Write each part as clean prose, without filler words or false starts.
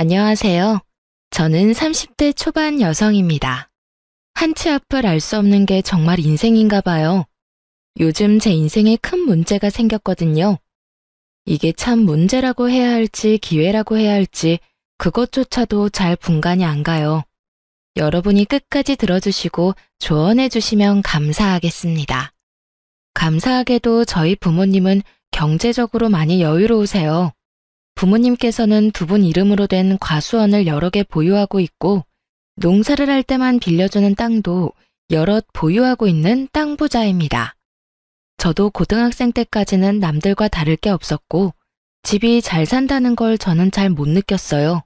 안녕하세요. 저는 30대 초반 여성입니다. 한치 앞을 알 수 없는 게 정말 인생인가 봐요. 요즘 제 인생에 큰 문제가 생겼거든요. 이게 참 문제라고 해야 할지 기회라고 해야 할지 그것조차도 잘 분간이 안 가요. 여러분이 끝까지 들어주시고 조언해 주시면 감사하겠습니다. 감사하게도 저희 부모님은 경제적으로 많이 여유로우세요. 부모님께서는 두 분 이름으로 된 과수원을 여러 개 보유하고 있고 농사를 할 때만 빌려주는 땅도 여럿 보유하고 있는 땅 부자입니다. 저도 고등학생 때까지는 남들과 다를 게 없었고 집이 잘 산다는 걸 저는 잘 못 느꼈어요.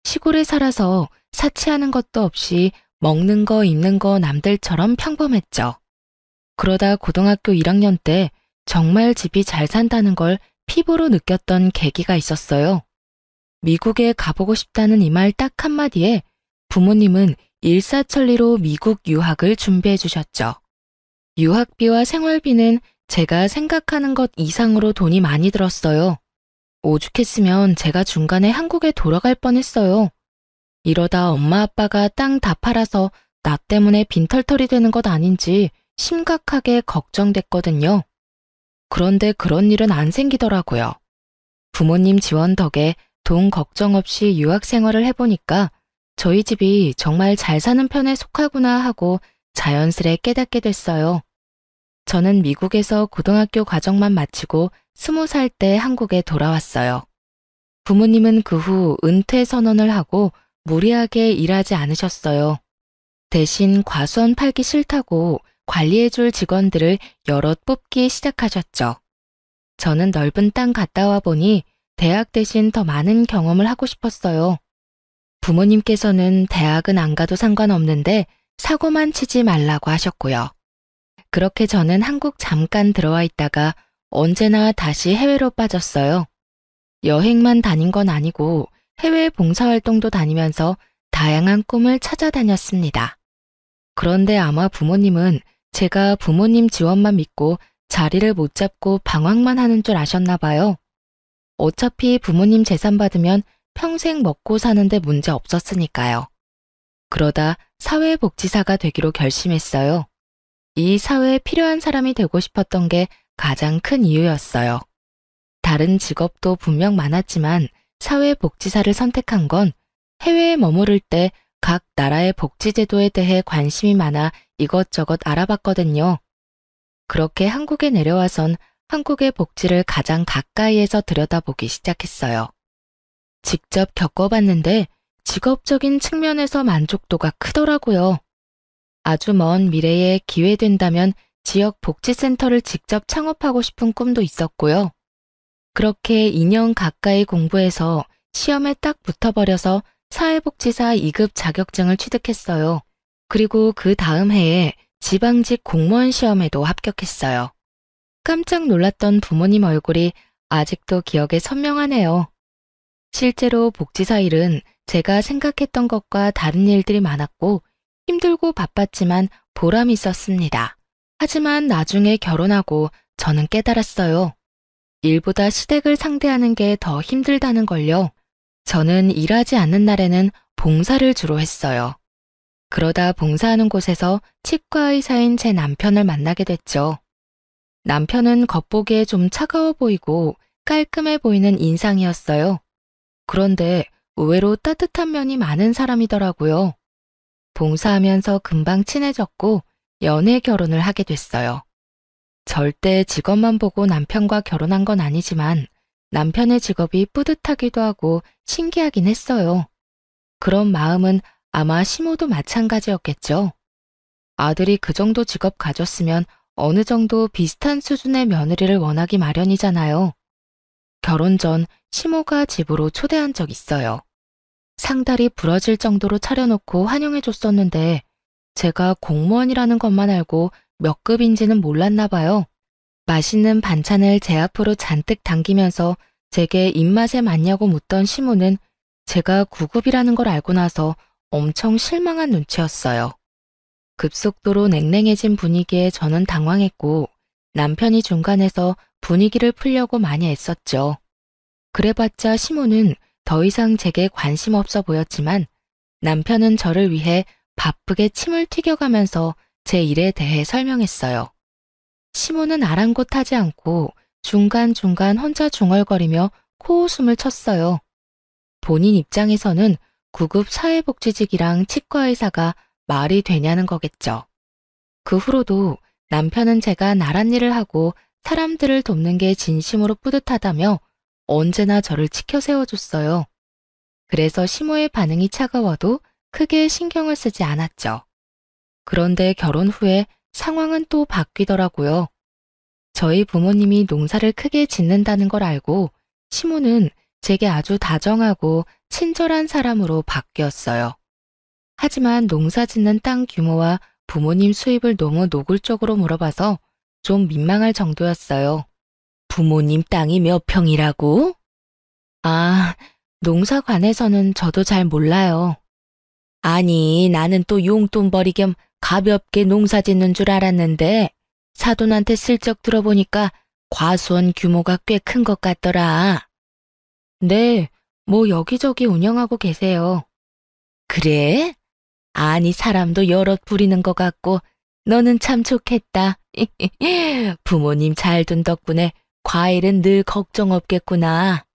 시골에 살아서 사치하는 것도 없이 먹는 거 입는 거 남들처럼 평범했죠. 그러다 고등학교 1학년 때 정말 집이 잘 산다는 걸 피부로 느꼈던 계기가 있었어요. 미국에 가보고 싶다는 이 말 딱 한마디에 부모님은 일사천리로 미국 유학을 준비해 주셨죠. 유학비와 생활비는 제가 생각하는 것 이상으로 돈이 많이 들었어요. 오죽했으면 제가 중간에 한국에 돌아갈 뻔했어요. 이러다 엄마 아빠가 땅 다 팔아서 나 때문에 빈털터리 되는 것 아닌지 심각하게 걱정됐거든요. 그런데 그런 일은 안 생기더라고요. 부모님 지원 덕에 돈 걱정 없이 유학 생활을 해보니까 저희 집이 정말 잘 사는 편에 속하구나 하고 자연스레 깨닫게 됐어요. 저는 미국에서 고등학교 과정만 마치고 20살 때 한국에 돌아왔어요. 부모님은 그 후 은퇴 선언을 하고 무리하게 일하지 않으셨어요. 대신 과수원 팔기 싫다고 관리해줄 직원들을 여럿 뽑기 시작하셨죠. 저는 넓은 땅 갔다 와 보니 대학 대신 더 많은 경험을 하고 싶었어요. 부모님께서는 대학은 안 가도 상관없는데 사고만 치지 말라고 하셨고요. 그렇게 저는 한국 잠깐 들어와 있다가 언제나 다시 해외로 빠졌어요. 여행만 다닌 건 아니고 해외 봉사활동도 다니면서 다양한 꿈을 찾아다녔습니다. 그런데 아마 부모님은 제가 부모님 지원만 믿고 자리를 못 잡고 방황만 하는 줄 아셨나 봐요. 어차피 부모님 재산 받으면 평생 먹고 사는데 문제 없었으니까요. 그러다 사회복지사가 되기로 결심했어요. 이 사회에 필요한 사람이 되고 싶었던 게 가장 큰 이유였어요. 다른 직업도 분명 많았지만 사회복지사를 선택한 건 해외에 머무를 때 각 나라의 복지제도에 대해 관심이 많아 이것저것 알아봤거든요. 그렇게 한국에 내려와선 한국의 복지를 가장 가까이에서 들여다보기 시작했어요. 직접 겪어봤는데 직업적인 측면에서 만족도가 크더라고요. 아주 먼 미래에 기회 된다면 지역 복지센터를 직접 창업하고 싶은 꿈도 있었고요. 그렇게 2년 가까이 공부해서 시험에 딱 붙어버려서 사회복지사 2급 자격증을 취득했어요. 그리고 그 다음 해에 지방직 공무원 시험에도 합격했어요. 깜짝 놀랐던 부모님 얼굴이 아직도 기억에 선명하네요. 실제로 복지사 일은 제가 생각했던 것과 다른 일들이 많았고 힘들고 바빴지만 보람이 있었습니다. 하지만 나중에 결혼하고 저는 깨달았어요. 일보다 시댁을 상대하는 게 더 힘들다는 걸요. 저는 일하지 않는 날에는 봉사를 주로 했어요. 그러다 봉사하는 곳에서 치과 의사인 제 남편을 만나게 됐죠. 남편은 겉보기에 좀 차가워 보이고 깔끔해 보이는 인상이었어요. 그런데 의외로 따뜻한 면이 많은 사람이더라고요. 봉사하면서 금방 친해졌고 연애 결혼을 하게 됐어요. 절대 직업만 보고 남편과 결혼한 건 아니지만 남편의 직업이 뿌듯하기도 하고 신기하긴 했어요. 그런 마음은 아마 시모도 마찬가지였겠죠. 아들이 그 정도 직업 가졌으면 어느 정도 비슷한 수준의 며느리를 원하기 마련이잖아요. 결혼 전 시모가 집으로 초대한 적 있어요. 상다리 부러질 정도로 차려놓고 환영해줬었는데 제가 공무원이라는 것만 알고 몇 급인지는 몰랐나 봐요. 맛있는 반찬을 제 앞으로 잔뜩 당기면서 제게 입맛에 맞냐고 묻던 시모는 제가 9급이라는 걸 알고 나서 엄청 실망한 눈치였어요. 급속도로 냉랭해진 분위기에 저는 당황했고 남편이 중간에서 분위기를 풀려고 많이 애썼죠. 그래봤자 시모는 더 이상 제게 관심 없어 보였지만 남편은 저를 위해 바쁘게 침을 튀겨가면서 제 일에 대해 설명했어요. 시모는 아랑곳하지 않고 중간중간 혼자 중얼거리며 코웃음을 쳤어요. 본인 입장에서는 구급 사회복지직이랑 치과의사가 말이 되냐는 거겠죠. 그 후로도 남편은 제가 나란 일을 하고 사람들을 돕는 게 진심으로 뿌듯하다며 언제나 저를 치켜 세워줬어요. 그래서 시모의 반응이 차가워도 크게 신경을 쓰지 않았죠. 그런데 결혼 후에 상황은 또 바뀌더라고요. 저희 부모님이 농사를 크게 짓는다는 걸 알고 시모는 제게 아주 다정하고 친절한 사람으로 바뀌었어요. 하지만 농사 짓는 땅 규모와 부모님 수입을 너무 노골적으로 물어봐서 좀 민망할 정도였어요. 부모님 땅이 몇 평이라고? 아, 농사관에서는 저도 잘 몰라요. 아니, 나는 또 용돈벌이 겸 가볍게 농사 짓는 줄 알았는데 사돈한테 슬쩍 들어보니까 과수원 규모가 꽤 큰 것 같더라. 네, 뭐 여기저기 운영하고 계세요. 그래? 아니, 사람도 여럿 부리는 것 같고 너는 참 좋겠다. 부모님 잘 둔 덕분에 과일은 늘 걱정 없겠구나.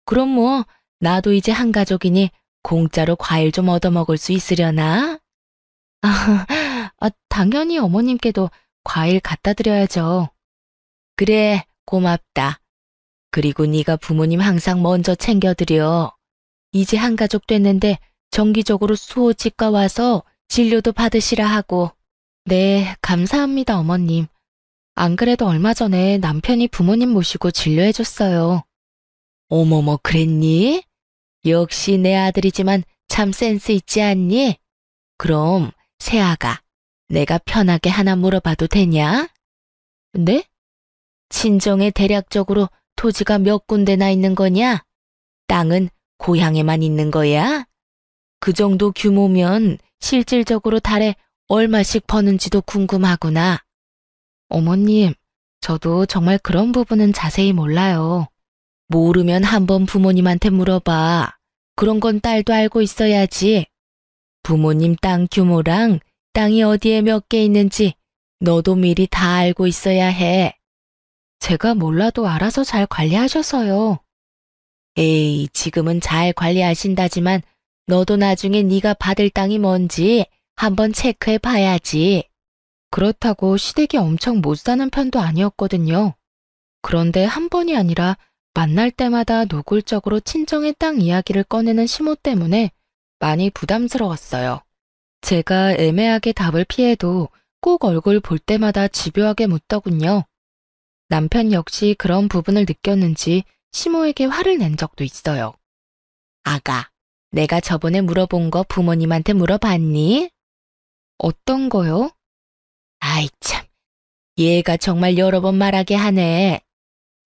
그럼 뭐 나도 이제 한 가족이니 공짜로 과일 좀 얻어먹을 수 있으려나? 당연히 어머님께도 과일 갖다 드려야죠. 그래, 고맙다. 그리고 네가 부모님 항상 먼저 챙겨드려. 이제 한 가족 됐는데 정기적으로 수호치과 와서 진료도 받으시라 하고. 네, 감사합니다, 어머님. 안 그래도 얼마 전에 남편이 부모님 모시고 진료해줬어요. 어머머, 그랬니? 역시 내 아들이지만 참 센스 있지 않니? 그럼 새아가 내가 편하게 하나 물어봐도 되냐? 네? 친정에 대략적으로 토지가 몇 군데나 있는 거냐? 땅은 고향에만 있는 거야? 그 정도 규모면 실질적으로 달에 얼마씩 버는지도 궁금하구나. 어머님, 저도 정말 그런 부분은 자세히 몰라요. 모르면 한번 부모님한테 물어봐. 그런 건 딸도 알고 있어야지. 부모님 땅 규모랑 땅이 어디에 몇 개 있는지 너도 미리 다 알고 있어야 해. 제가 몰라도 알아서 잘 관리하셔서요. 에이, 지금은 잘 관리하신다지만 너도 나중에 네가 받을 땅이 뭔지 한번 체크해 봐야지. 그렇다고 시댁이 엄청 못 사는 편도 아니었거든요. 그런데 한 번이 아니라 만날 때마다 노골적으로 친정의 땅 이야기를 꺼내는 시모 때문에 많이 부담스러웠어요. 제가 애매하게 답을 피해도 꼭 얼굴 볼 때마다 집요하게 묻더군요. 남편 역시 그런 부분을 느꼈는지 시모에게 화를 낸 적도 있어요. 아가, 내가 저번에 물어본 거 부모님한테 물어봤니? 어떤 거요? 아이 참, 얘가 정말 여러 번 말하게 하네.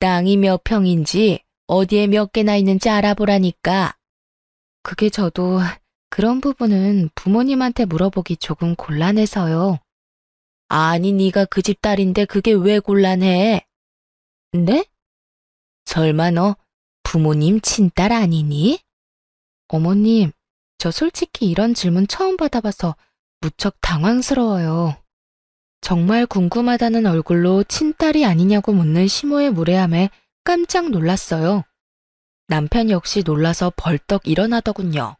땅이 몇 평인지 어디에 몇 개나 있는지 알아보라니까. 그게 저도 그런 부분은 부모님한테 물어보기 조금 곤란해서요. 아니, 네가 그 집 딸인데 그게 왜 곤란해? 네? 설마 너 부모님 친딸 아니니? 어머님, 저 솔직히 이런 질문 처음 받아봐서 무척 당황스러워요. 정말 궁금하다는 얼굴로 친딸이 아니냐고 묻는 시모의 무례함에 깜짝 놀랐어요. 남편 역시 놀라서 벌떡 일어나더군요.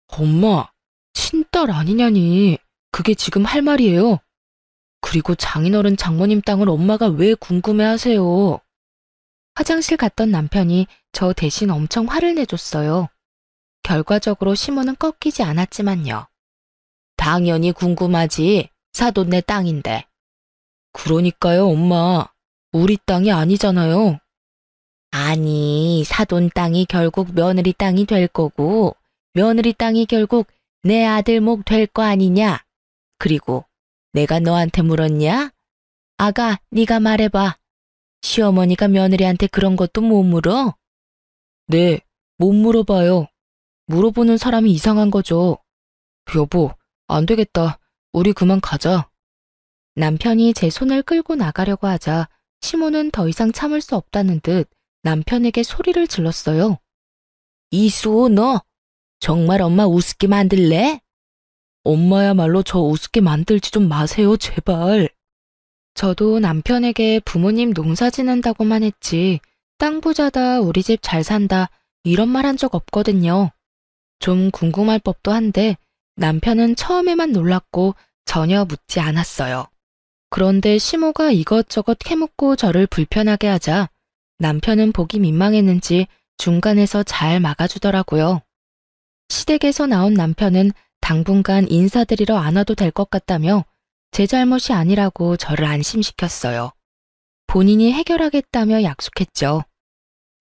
엄마, 친딸 아니냐니. 그게 지금 할 말이에요. 그리고 장인어른 장모님 땅을 엄마가 왜 궁금해하세요? 화장실 갔던 남편이 저 대신 엄청 화를 내줬어요. 결과적으로 시모는 꺾이지 않았지만요. 당연히 궁금하지. 사돈네 땅인데. 그러니까요, 엄마. 우리 땅이 아니잖아요. 아니, 사돈 땅이 결국 며느리 땅이 될 거고 며느리 땅이 결국 내 아들 목 될 거 아니냐? 그리고 내가 너한테 물었냐? 아가, 네가 말해봐. 시어머니가 며느리한테 그런 것도 못 물어? 네, 못 물어봐요. 물어보는 사람이 이상한 거죠. 여보, 안 되겠다. 우리 그만 가자. 남편이 제 손을 끌고 나가려고 하자 시모는 더 이상 참을 수 없다는 듯 남편에게 소리를 질렀어요. 이수호, 너 정말 엄마 우습게 만들래? 엄마야말로 저 우습게 만들지 좀 마세요, 제발. 저도 남편에게 부모님 농사 지는다고만 했지 땅 부자다, 우리 집 잘 산다 이런 말 한 적 없거든요. 좀 궁금할 법도 한데 남편은 처음에만 놀랐고 전혀 묻지 않았어요. 그런데 시모가 이것저것 캐묻고 저를 불편하게 하자 남편은 보기 민망했는지 중간에서 잘 막아주더라고요. 시댁에서 나온 남편은 당분간 인사드리러 안 와도 될 것 같다며 제 잘못이 아니라고 저를 안심시켰어요. 본인이 해결하겠다며 약속했죠.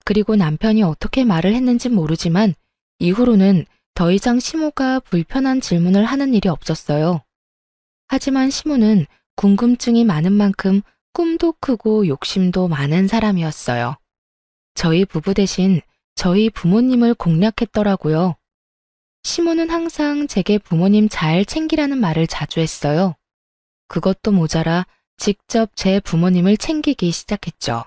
그리고 남편이 어떻게 말을 했는진 모르지만 이후로는 더 이상 시모가 불편한 질문을 하는 일이 없었어요. 하지만 시모는 궁금증이 많은 만큼 꿈도 크고 욕심도 많은 사람이었어요. 저희 부부 대신 저희 부모님을 공략했더라고요. 시모는 항상 제게 부모님 잘 챙기라는 말을 자주 했어요. 그것도 모자라 직접 제 부모님을 챙기기 시작했죠.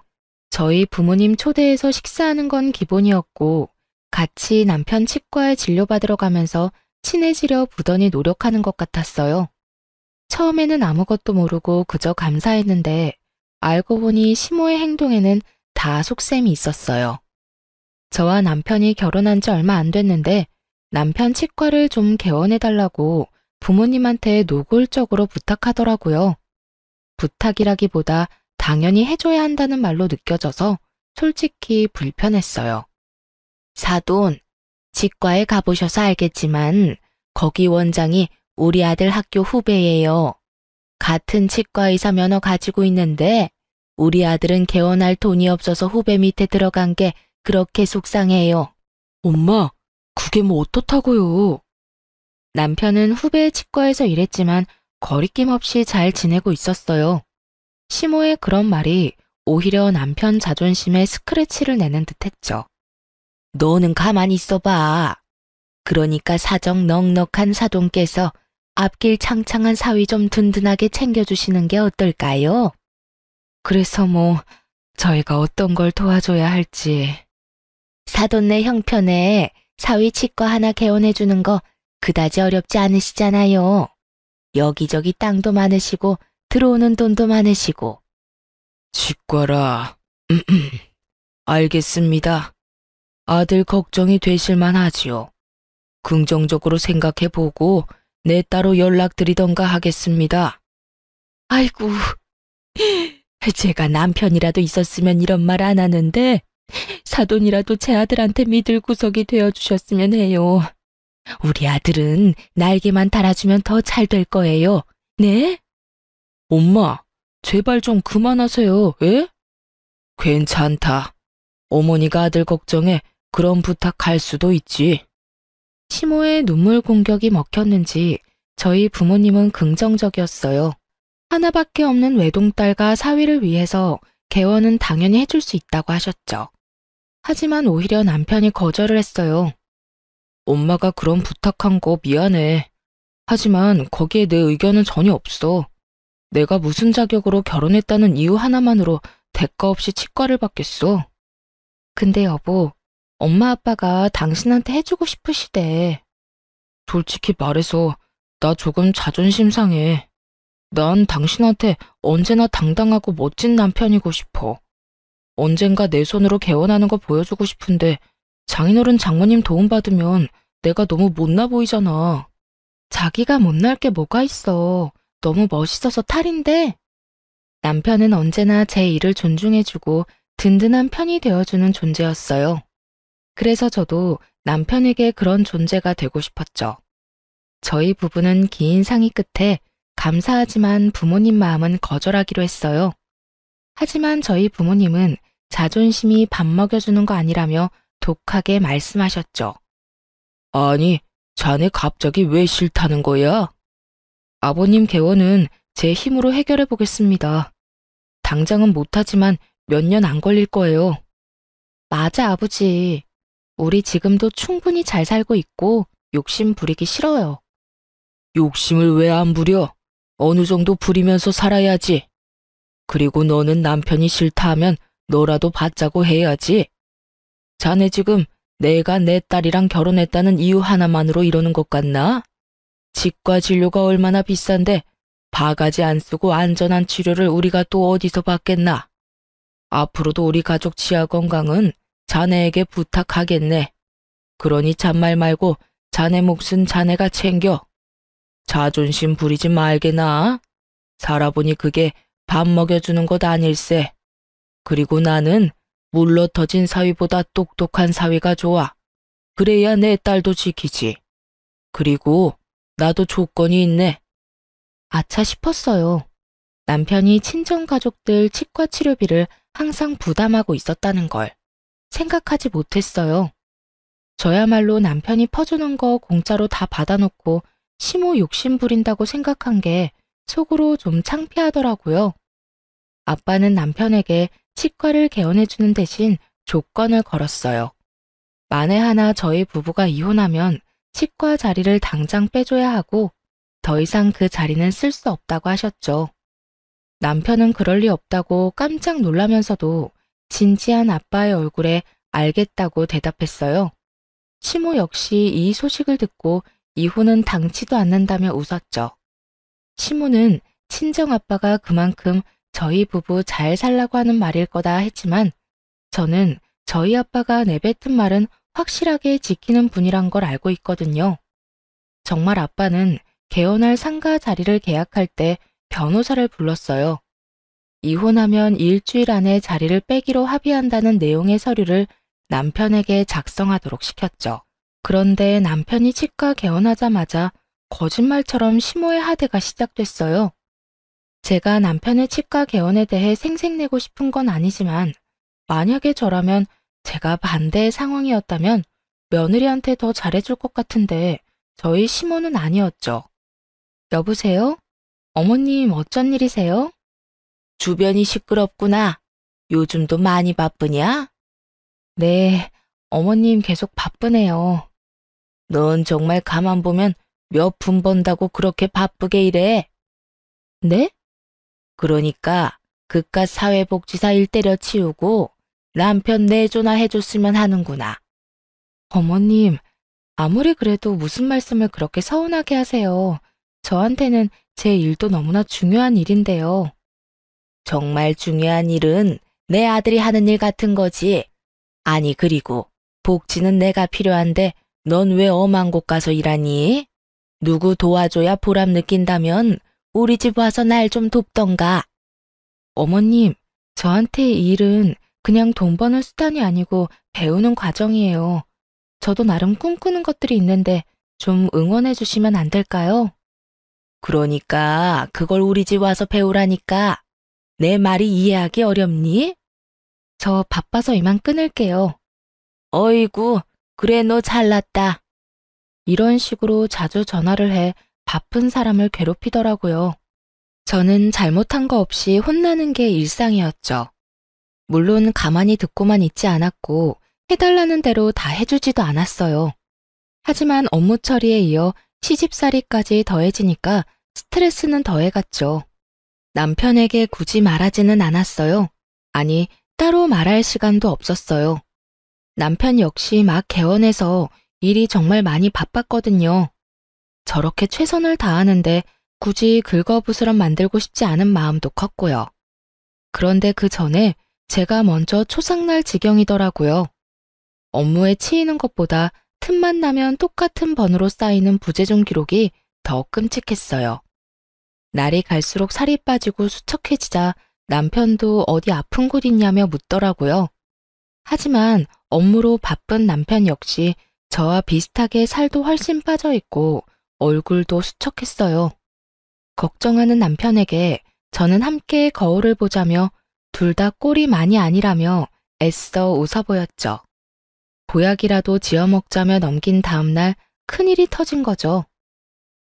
저희 부모님 초대해서 식사하는 건 기본이었고 같이 남편 치과에 진료받으러 가면서 친해지려 부단히 노력하는 것 같았어요. 처음에는 아무것도 모르고 그저 감사했는데 알고 보니 시모의 행동에는 다 속셈이 있었어요. 저와 남편이 결혼한 지 얼마 안 됐는데 남편 치과를 좀 개원해달라고 부모님한테 노골적으로 부탁하더라고요. 부탁이라기보다 당연히 해줘야 한다는 말로 느껴져서 솔직히 불편했어요. 사돈, 치과에 가보셔서 알겠지만 거기 원장이 우리 아들 학교 후배예요. 같은 치과 의사 면허 가지고 있는데 우리 아들은 개원할 돈이 없어서 후배 밑에 들어간 게 그렇게 속상해요. 엄마, 그게 뭐 어떻다고요? 남편은 후배 치과에서 일했지만 거리낌 없이 잘 지내고 있었어요. 시모의 그런 말이 오히려 남편 자존심에 스크래치를 내는 듯했죠. 너는 가만히 있어봐. 그러니까 사정 넉넉한 사돈께서 앞길 창창한 사위 좀 든든하게 챙겨주시는 게 어떨까요? 그래서 뭐 저희가 어떤 걸 도와줘야 할지. 사돈네 형편에 사위 치과 하나 개원해주는 거 그다지 어렵지 않으시잖아요. 여기저기 땅도 많으시고 들어오는 돈도 많으시고. 치과라. 알겠습니다. 아들 걱정이 되실만 하지요. 긍정적으로 생각해보고 내 따로 연락드리던가 하겠습니다. 아이고, 제가 남편이라도 있었으면 이런 말 안 하는데 사돈이라도 제 아들한테 믿을 구석이 되어주셨으면 해요. 우리 아들은 날개만 달아주면 더 잘 될 거예요. 네? 엄마, 제발 좀 그만하세요. 예? 괜찮다. 어머니가 아들 걱정에 그런 부탁할 수도 있지. 시모의 눈물 공격이 먹혔는지 저희 부모님은 긍정적이었어요. 하나밖에 없는 외동딸과 사위를 위해서 개원은 당연히 해줄 수 있다고 하셨죠. 하지만 오히려 남편이 거절을 했어요. 엄마가 그런 부탁한 거 미안해. 하지만 거기에 내 의견은 전혀 없어. 내가 무슨 자격으로 결혼했다는 이유 하나만으로 대가 없이 치과를 받겠어. 근데 여보, 엄마 아빠가 당신한테 해주고 싶으시대. 솔직히 말해서 나 조금 자존심 상해. 난 당신한테 언제나 당당하고 멋진 남편이고 싶어. 언젠가 내 손으로 개원하는 거 보여주고 싶은데 장인어른 장모님 도움받으면 내가 너무 못나 보이잖아. 자기가 못날 게 뭐가 있어. 너무 멋있어서 탈인데. 남편은 언제나 제 일을 존중해주고 든든한 편이 되어주는 존재였어요. 그래서 저도 남편에게 그런 존재가 되고 싶었죠. 저희 부부는 긴 상의 끝에 감사하지만 부모님 마음은 거절하기로 했어요. 하지만 저희 부모님은 자존심이 밥 먹여주는 거 아니라며 독하게 말씀하셨죠. 아니, 자네 갑자기 왜 싫다는 거야? 아버님 개원은 제 힘으로 해결해 보겠습니다. 당장은 못하지만 몇 년 안 걸릴 거예요. 맞아, 아버지. 우리 지금도 충분히 잘 살고 있고 욕심 부리기 싫어요. 욕심을 왜 안 부려? 어느 정도 부리면서 살아야지. 그리고 너는 남편이 싫다 하면 너라도 받자고 해야지. 자네 지금 내가 내 딸이랑 결혼했다는 이유 하나만으로 이러는 것 같나? 치과 진료가 얼마나 비싼데 바가지 안 쓰고 안전한 치료를 우리가 또 어디서 받겠나? 앞으로도 우리 가족 치아 건강은 자네에게 부탁하겠네. 그러니 잔말 말고 자네 몫은 자네가 챙겨. 자존심 부리지 말게나. 살아보니 그게 밥 먹여주는 것 아닐세. 그리고 나는 물러터진 사위보다 똑똑한 사위가 좋아. 그래야 내 딸도 지키지. 그리고 나도 조건이 있네. 아차 싶었어요. 남편이 친정가족들 치과 치료비를 항상 부담하고 있었다는 걸 생각하지 못했어요. 저야말로 남편이 퍼주는 거 공짜로 다 받아놓고 시모 욕심 부린다고 생각한 게 속으로 좀 창피하더라고요. 아빠는 남편에게 치과를 개원해주는 대신 조건을 걸었어요. 만에 하나 저희 부부가 이혼하면 치과 자리를 당장 빼줘야 하고 더 이상 그 자리는 쓸 수 없다고 하셨죠. 남편은 그럴 리 없다고 깜짝 놀라면서도 진지한 아빠의 얼굴에 알겠다고 대답했어요. 시모 역시 이 소식을 듣고 이혼은 당치도 않는다며 웃었죠. 시모는 친정아빠가 그만큼 저희 부부 잘 살라고 하는 말일 거다 했지만 저는 저희 아빠가 내뱉은 말은 확실하게 지키는 분이란 걸 알고 있거든요. 정말 아빠는 개원할 상가 자리를 계약할 때 변호사를 불렀어요. 이혼하면 일주일 안에 자리를 빼기로 합의한다는 내용의 서류를 남편에게 작성하도록 시켰죠. 그런데 남편이 치과 개원하자마자 거짓말처럼 시모의 하대가 시작됐어요. 제가 남편의 치과 개원에 대해 생색내고 싶은 건 아니지만 만약에 저라면 제가 반대의 상황이었다면 며느리한테 더 잘해줄 것 같은데 저희 시모는 아니었죠. 여보세요? 어머님 어쩐 일이세요? 주변이 시끄럽구나. 요즘도 많이 바쁘냐? 네, 어머님 계속 바쁘네요. 넌 정말 가만 보면 몇 푼 번다고 그렇게 바쁘게 일해? 네? 그러니까 그깟 사회복지사 일 때려치우고 남편 내조나 해줬으면 하는구나. 어머님, 아무리 그래도 무슨 말씀을 그렇게 서운하게 하세요. 저한테는 제 일도 너무나 중요한 일인데요. 정말 중요한 일은 내 아들이 하는 일 같은 거지. 아니 그리고 복지는 내가 필요한데 넌 왜 엄한 곳 가서 일하니? 누구 도와줘야 보람 느낀다면 우리 집 와서 날 좀 돕던가. 어머님, 저한테 이 일은 그냥 돈 버는 수단이 아니고 배우는 과정이에요. 저도 나름 꿈꾸는 것들이 있는데 좀 응원해 주시면 안 될까요? 그러니까 그걸 우리 집 와서 배우라니까. 내 말이 이해하기 어렵니? 저 바빠서 이만 끊을게요. 어이구, 그래 너 잘났다. 이런 식으로 자주 전화를 해 바쁜 사람을 괴롭히더라고요. 저는 잘못한 거 없이 혼나는 게 일상이었죠. 물론 가만히 듣고만 있지 않았고 해달라는 대로 다 해주지도 않았어요. 하지만 업무 처리에 이어 시집살이까지 더해지니까 스트레스는 더해갔죠. 남편에게 굳이 말하지는 않았어요. 아니, 따로 말할 시간도 없었어요. 남편 역시 막 개원해서 일이 정말 많이 바빴거든요. 저렇게 최선을 다하는데 굳이 긁어부스럼 만들고 싶지 않은 마음도 컸고요. 그런데 그 전에 제가 먼저 초상날 지경이더라고요. 업무에 치이는 것보다 틈만 나면 똑같은 번호로 쌓이는 부재중 기록이 더 끔찍했어요. 날이 갈수록 살이 빠지고 수척해지자 남편도 어디 아픈 곳 있냐며 묻더라고요. 하지만 업무로 바쁜 남편 역시 저와 비슷하게 살도 훨씬 빠져 있고 얼굴도 수척했어요. 걱정하는 남편에게 저는 함께 거울을 보자며 둘 다 꼴이 많이 아니라며 애써 웃어 보였죠. 보약이라도 지어 먹자며 넘긴 다음 날 큰일이 터진 거죠.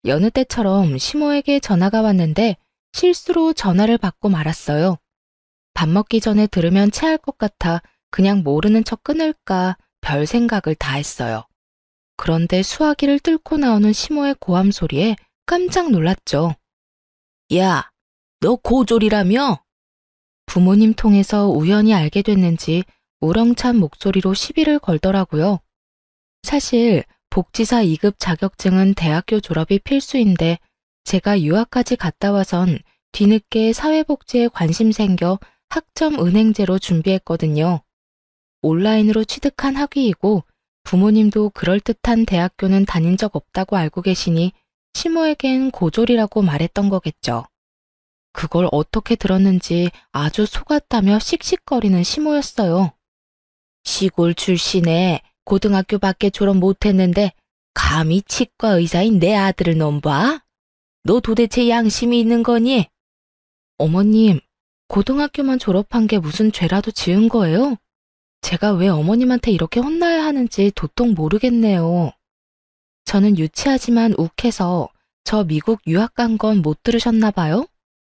여느 때처럼 시모에게 전화가 왔는데 실수로 전화를 받고 말았어요. 밥 먹기 전에 들으면 체할 것 같아 그냥 모르는 척 끊을까 별 생각을 다 했어요. 그런데 수화기를 뚫고 나오는 시모의 고함 소리에 깜짝 놀랐죠. 야, 너 고졸이라며? 부모님 통해서 우연히 알게 됐는지 우렁찬 목소리로 시비를 걸더라고요. 사실 복지사 2급 자격증은 대학교 졸업이 필수인데 제가 유학까지 갔다 와선 뒤늦게 사회복지에 관심 생겨 학점 은행제로 준비했거든요. 온라인으로 취득한 학위이고 부모님도 그럴듯한 대학교는 다닌 적 없다고 알고 계시니 시모에겐 고졸이라고 말했던 거겠죠. 그걸 어떻게 들었는지 아주 속았다며 씩씩거리는 시모였어요. 시골 출신에 고등학교밖에 졸업 못했는데 감히 치과 의사인 내 아들을 넘봐? 너 도대체 양심이 있는 거니? 어머님, 고등학교만 졸업한 게 무슨 죄라도 지은 거예요? 제가 왜 어머님한테 이렇게 혼나야 하는지 도통 모르겠네요. 저는 유치하지만 욱해서 저 미국 유학 간 건 못 들으셨나 봐요?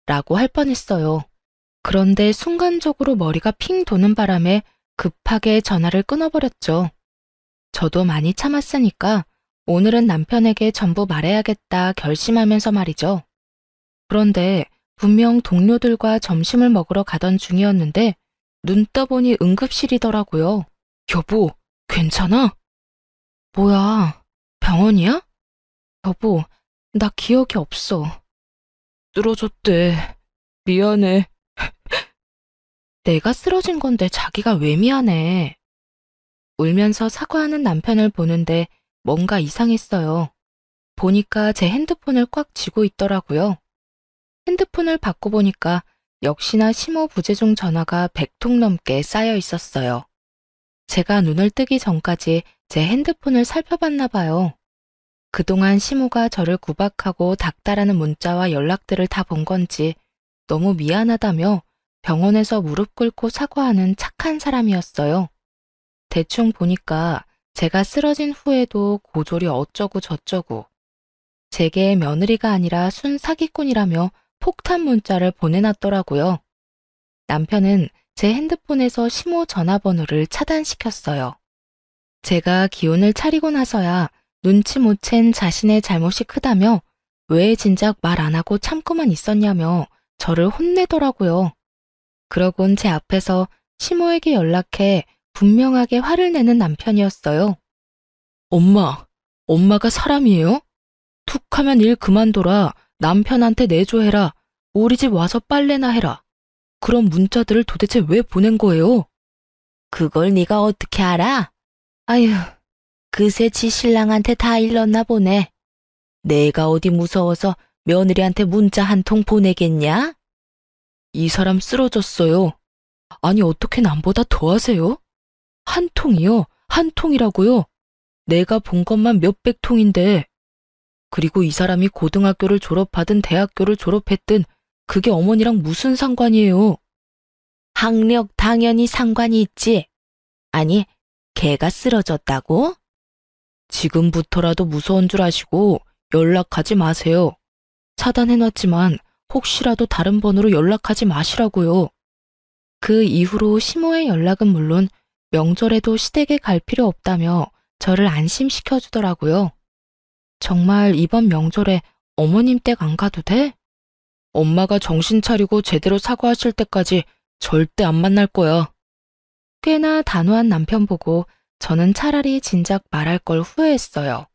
라고 할 뻔했어요. 그런데 순간적으로 머리가 핑 도는 바람에 급하게 전화를 끊어버렸죠. 저도 많이 참았으니까 오늘은 남편에게 전부 말해야겠다 결심하면서 말이죠. 그런데 분명 동료들과 점심을 먹으러 가던 중이었는데 눈 떠보니 응급실이더라고요. 여보, 괜찮아? 뭐야, 병원이야? 여보, 나 기억이 없어. 쓰러졌대. 미안해. 내가 쓰러진 건데 자기가 왜 미안해. 울면서 사과하는 남편을 보는데 뭔가 이상했어요. 보니까 제 핸드폰을 꽉 쥐고 있더라고요. 핸드폰을 받고 보니까 역시나 시모 부재중 전화가 100통 넘게 쌓여 있었어요. 제가 눈을 뜨기 전까지 제 핸드폰을 살펴봤나 봐요. 그동안 시모가 저를 구박하고 닥달하는 문자와 연락들을 다 본 건지 너무 미안하다며 병원에서 무릎 꿇고 사과하는 착한 사람이었어요. 대충 보니까 제가 쓰러진 후에도 고졸이 어쩌고 저쩌고 제게 며느리가 아니라 순 사기꾼이라며 폭탄 문자를 보내놨더라고요. 남편은 제 핸드폰에서 시모 전화번호를 차단시켰어요. 제가 기운을 차리고 나서야 눈치 못 챈 자신의 잘못이 크다며 왜 진작 말 안 하고 참고만 있었냐며 저를 혼내더라고요. 그러곤 제 앞에서 시모에게 연락해 분명하게 화를 내는 남편이었어요. 엄마가 사람이에요? 툭 하면 일 그만둬라. 남편한테 내조해라. 우리 집 와서 빨래나 해라. 그런 문자들을 도대체 왜 보낸 거예요? 그걸 네가 어떻게 알아? 아휴, 그새 지 신랑한테 다 일렀나 보네. 내가 어디 무서워서 며느리한테 문자 한 통 보내겠냐? 이 사람 쓰러졌어요. 아니 어떻게 남보다 더 하세요? 한 통이요? 한 통이라고요? 내가 본 것만 몇백 통인데. 그리고 이 사람이 고등학교를 졸업하든 대학교를 졸업했든 그게 어머니랑 무슨 상관이에요? 학력 당연히 상관이 있지. 아니, 걔가 쓰러졌다고? 지금부터라도 무서운 줄 아시고 연락하지 마세요. 차단해놨지만 혹시라도 다른 번호로 연락하지 마시라고요. 그 이후로 시모의 연락은 물론 명절에도 시댁에 갈 필요 없다며 저를 안심시켜주더라고요. 정말 이번 명절에 어머님 댁 안 가도 돼? 엄마가 정신 차리고 제대로 사과하실 때까지 절대 안 만날 거야. 꽤나 단호한 남편 보고 저는 차라리 진작 말할 걸 후회했어요.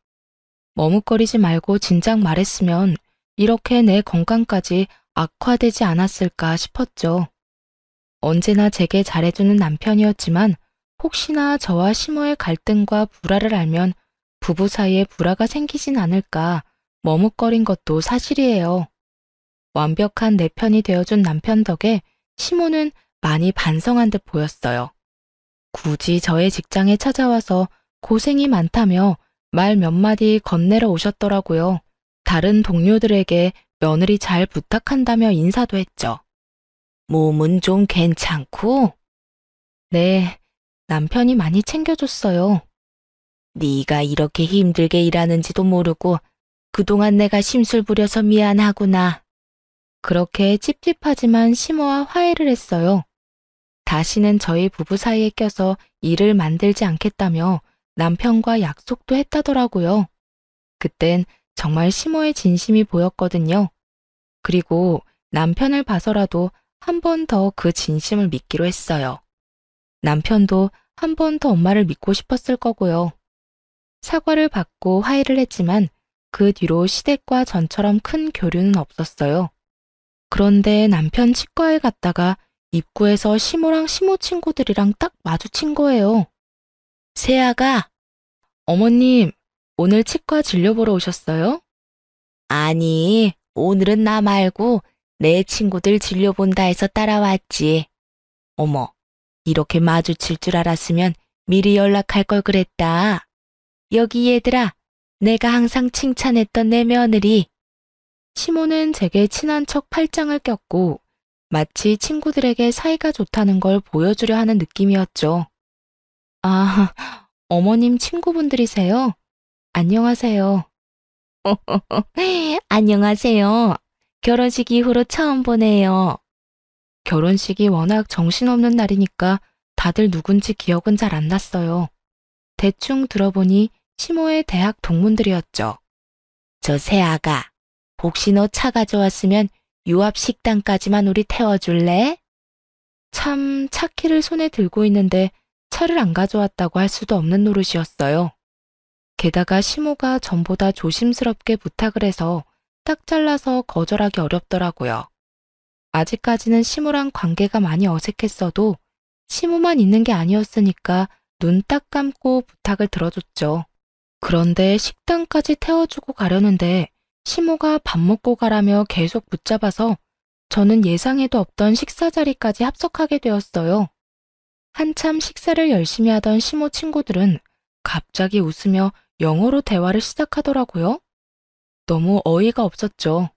머뭇거리지 말고 진작 말했으면 이렇게 내 건강까지 악화되지 않았을까 싶었죠. 언제나 제게 잘해주는 남편이었지만 혹시나 저와 시모의 갈등과 불화를 알면 부부 사이에 불화가 생기진 않을까 머뭇거린 것도 사실이에요. 완벽한 내 편이 되어준 남편 덕에 시모는 많이 반성한 듯 보였어요. 굳이 저의 직장에 찾아와서 고생이 많다며 말 몇 마디 건네러 오셨더라고요. 다른 동료들에게 며느리 잘 부탁한다며 인사도 했죠. 몸은 좀 괜찮고? 네, 남편이 많이 챙겨줬어요. 네가 이렇게 힘들게 일하는지도 모르고 그동안 내가 심술 부려서 미안하구나. 그렇게 찝찝하지만 시모와 화해를 했어요. 다시는 저희 부부 사이에 껴서 일을 만들지 않겠다며 남편과 약속도 했다더라고요. 그땐 정말 시모의 진심이 보였거든요. 그리고 남편을 봐서라도 한 번 더 그 진심을 믿기로 했어요. 남편도 한 번 더 엄마를 믿고 싶었을 거고요. 사과를 받고 화해를 했지만 그 뒤로 시댁과 전처럼 큰 교류는 없었어요. 그런데 남편 치과에 갔다가 입구에서 시모랑 시모 친구들이랑 딱 마주친 거예요. 세아가, 어머님, 오늘 치과 진료 보러 오셨어요? 아니, 오늘은 나 말고 내 친구들 진료 본다 해서 따라왔지. 어머, 이렇게 마주칠 줄 알았으면 미리 연락할 걸 그랬다. 여기 얘들아, 내가 항상 칭찬했던 내 며느리. 시모는 제게 친한 척 팔짱을 꼈고 마치 친구들에게 사이가 좋다는 걸 보여주려 하는 느낌이었죠. 아, 어머님 친구분들이세요? 안녕하세요. 안녕하세요. 결혼식 이후로 처음 보네요. 결혼식이 워낙 정신없는 날이니까 다들 누군지 기억은 잘 안 났어요. 대충 들어보니 시모의 대학 동문들이었죠. 저 새아가, 혹시 너 차 가져왔으면 유압 식당까지만 우리 태워줄래? 참 차키를 손에 들고 있는데 차를 안 가져왔다고 할 수도 없는 노릇이었어요. 게다가 시모가 전보다 조심스럽게 부탁을 해서 딱 잘라서 거절하기 어렵더라고요. 아직까지는 시모랑 관계가 많이 어색했어도 시모만 있는 게 아니었으니까 눈 딱 감고 부탁을 들어줬죠. 그런데 식당까지 태워주고 가려는데 시모가 밥 먹고 가라며 계속 붙잡아서 저는 예상에도 없던 식사 자리까지 합석하게 되었어요. 한참 식사를 열심히 하던 시모 친구들은 갑자기 웃으며 영어로 대화를 시작하더라고요. 너무 어이가 없었죠.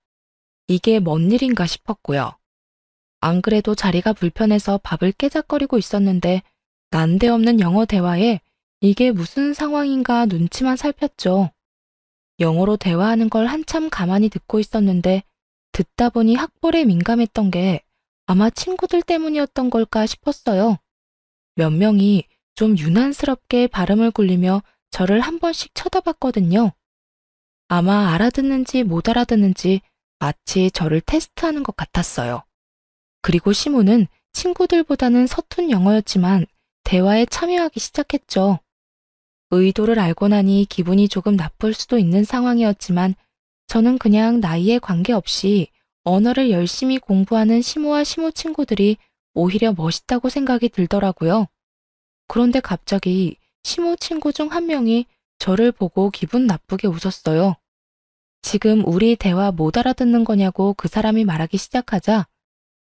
이게 뭔 일인가 싶었고요. 안 그래도 자리가 불편해서 밥을 깨작거리고 있었는데 난데없는 영어 대화에 이게 무슨 상황인가 눈치만 살폈죠. 영어로 대화하는 걸 한참 가만히 듣고 있었는데 듣다 보니 학벌에 민감했던 게 아마 친구들 때문이었던 걸까 싶었어요. 몇 명이 좀 유난스럽게 발음을 굴리며 저를 한 번씩 쳐다봤거든요. 아마 알아듣는지 못 알아듣는지 마치 저를 테스트하는 것 같았어요. 그리고 시모는 친구들보다는 서툰 영어였지만 대화에 참여하기 시작했죠. 의도를 알고 나니 기분이 조금 나쁠 수도 있는 상황이었지만 저는 그냥 나이에 관계없이 언어를 열심히 공부하는 시모와 시모 친구들이 오히려 멋있다고 생각이 들더라고요. 그런데 갑자기 시모 친구 중 한 명이 저를 보고 기분 나쁘게 웃었어요. 지금 우리 대화 못 알아듣는 거냐고 그 사람이 말하기 시작하자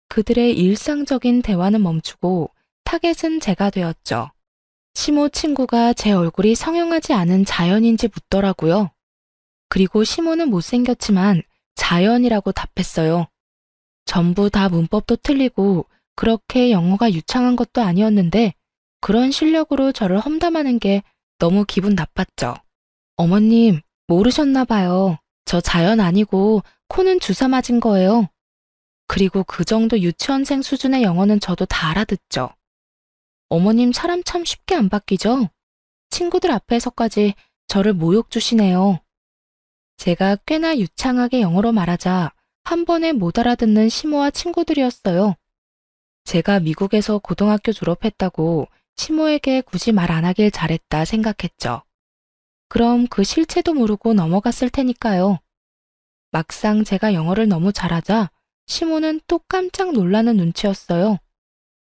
그들의 일상적인 대화는 멈추고 타겟은 제가 되었죠. 시모 친구가 제 얼굴이 성형하지 않은 자연인지 묻더라고요. 그리고 시모는 못생겼지만 자연이라고 답했어요. 전부 다 문법도 틀리고 그렇게 영어가 유창한 것도 아니었는데 그런 실력으로 저를 험담하는 게 너무 기분 나빴죠. 어머님, 모르셨나 봐요. 저 자연 아니고 코는 주사 맞은 거예요. 그리고 그 정도 유치원생 수준의 영어는 저도 다 알아듣죠. 어머님 사람 참 쉽게 안 바뀌죠? 친구들 앞에서까지 저를 모욕 주시네요. 제가 꽤나 유창하게 영어로 말하자 한 번에 못 알아듣는 시모와 친구들이었어요. 제가 미국에서 고등학교 졸업했다고 시모에게 굳이 말 안 하길 잘했다 생각했죠. 그럼 그 실체도 모르고 넘어갔을 테니까요. 막상 제가 영어를 너무 잘하자 시모는 또 깜짝 놀라는 눈치였어요.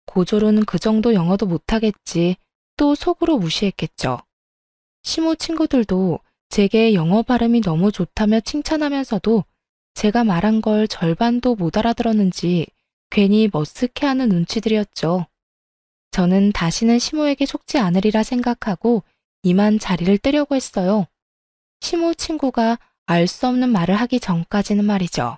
고졸은 그 정도 영어도 못하겠지 또 속으로 무시했겠죠. 시모 친구들도 제게 영어 발음이 너무 좋다며 칭찬하면서도 제가 말한 걸 절반도 못 알아들었는지 괜히 머쓱해하는 눈치들이었죠. 저는 다시는 시모에게 속지 않으리라 생각하고 이만 자리를 뜨려고 했어요. 시모 친구가 알 수 없는 말을 하기 전까지는 말이죠.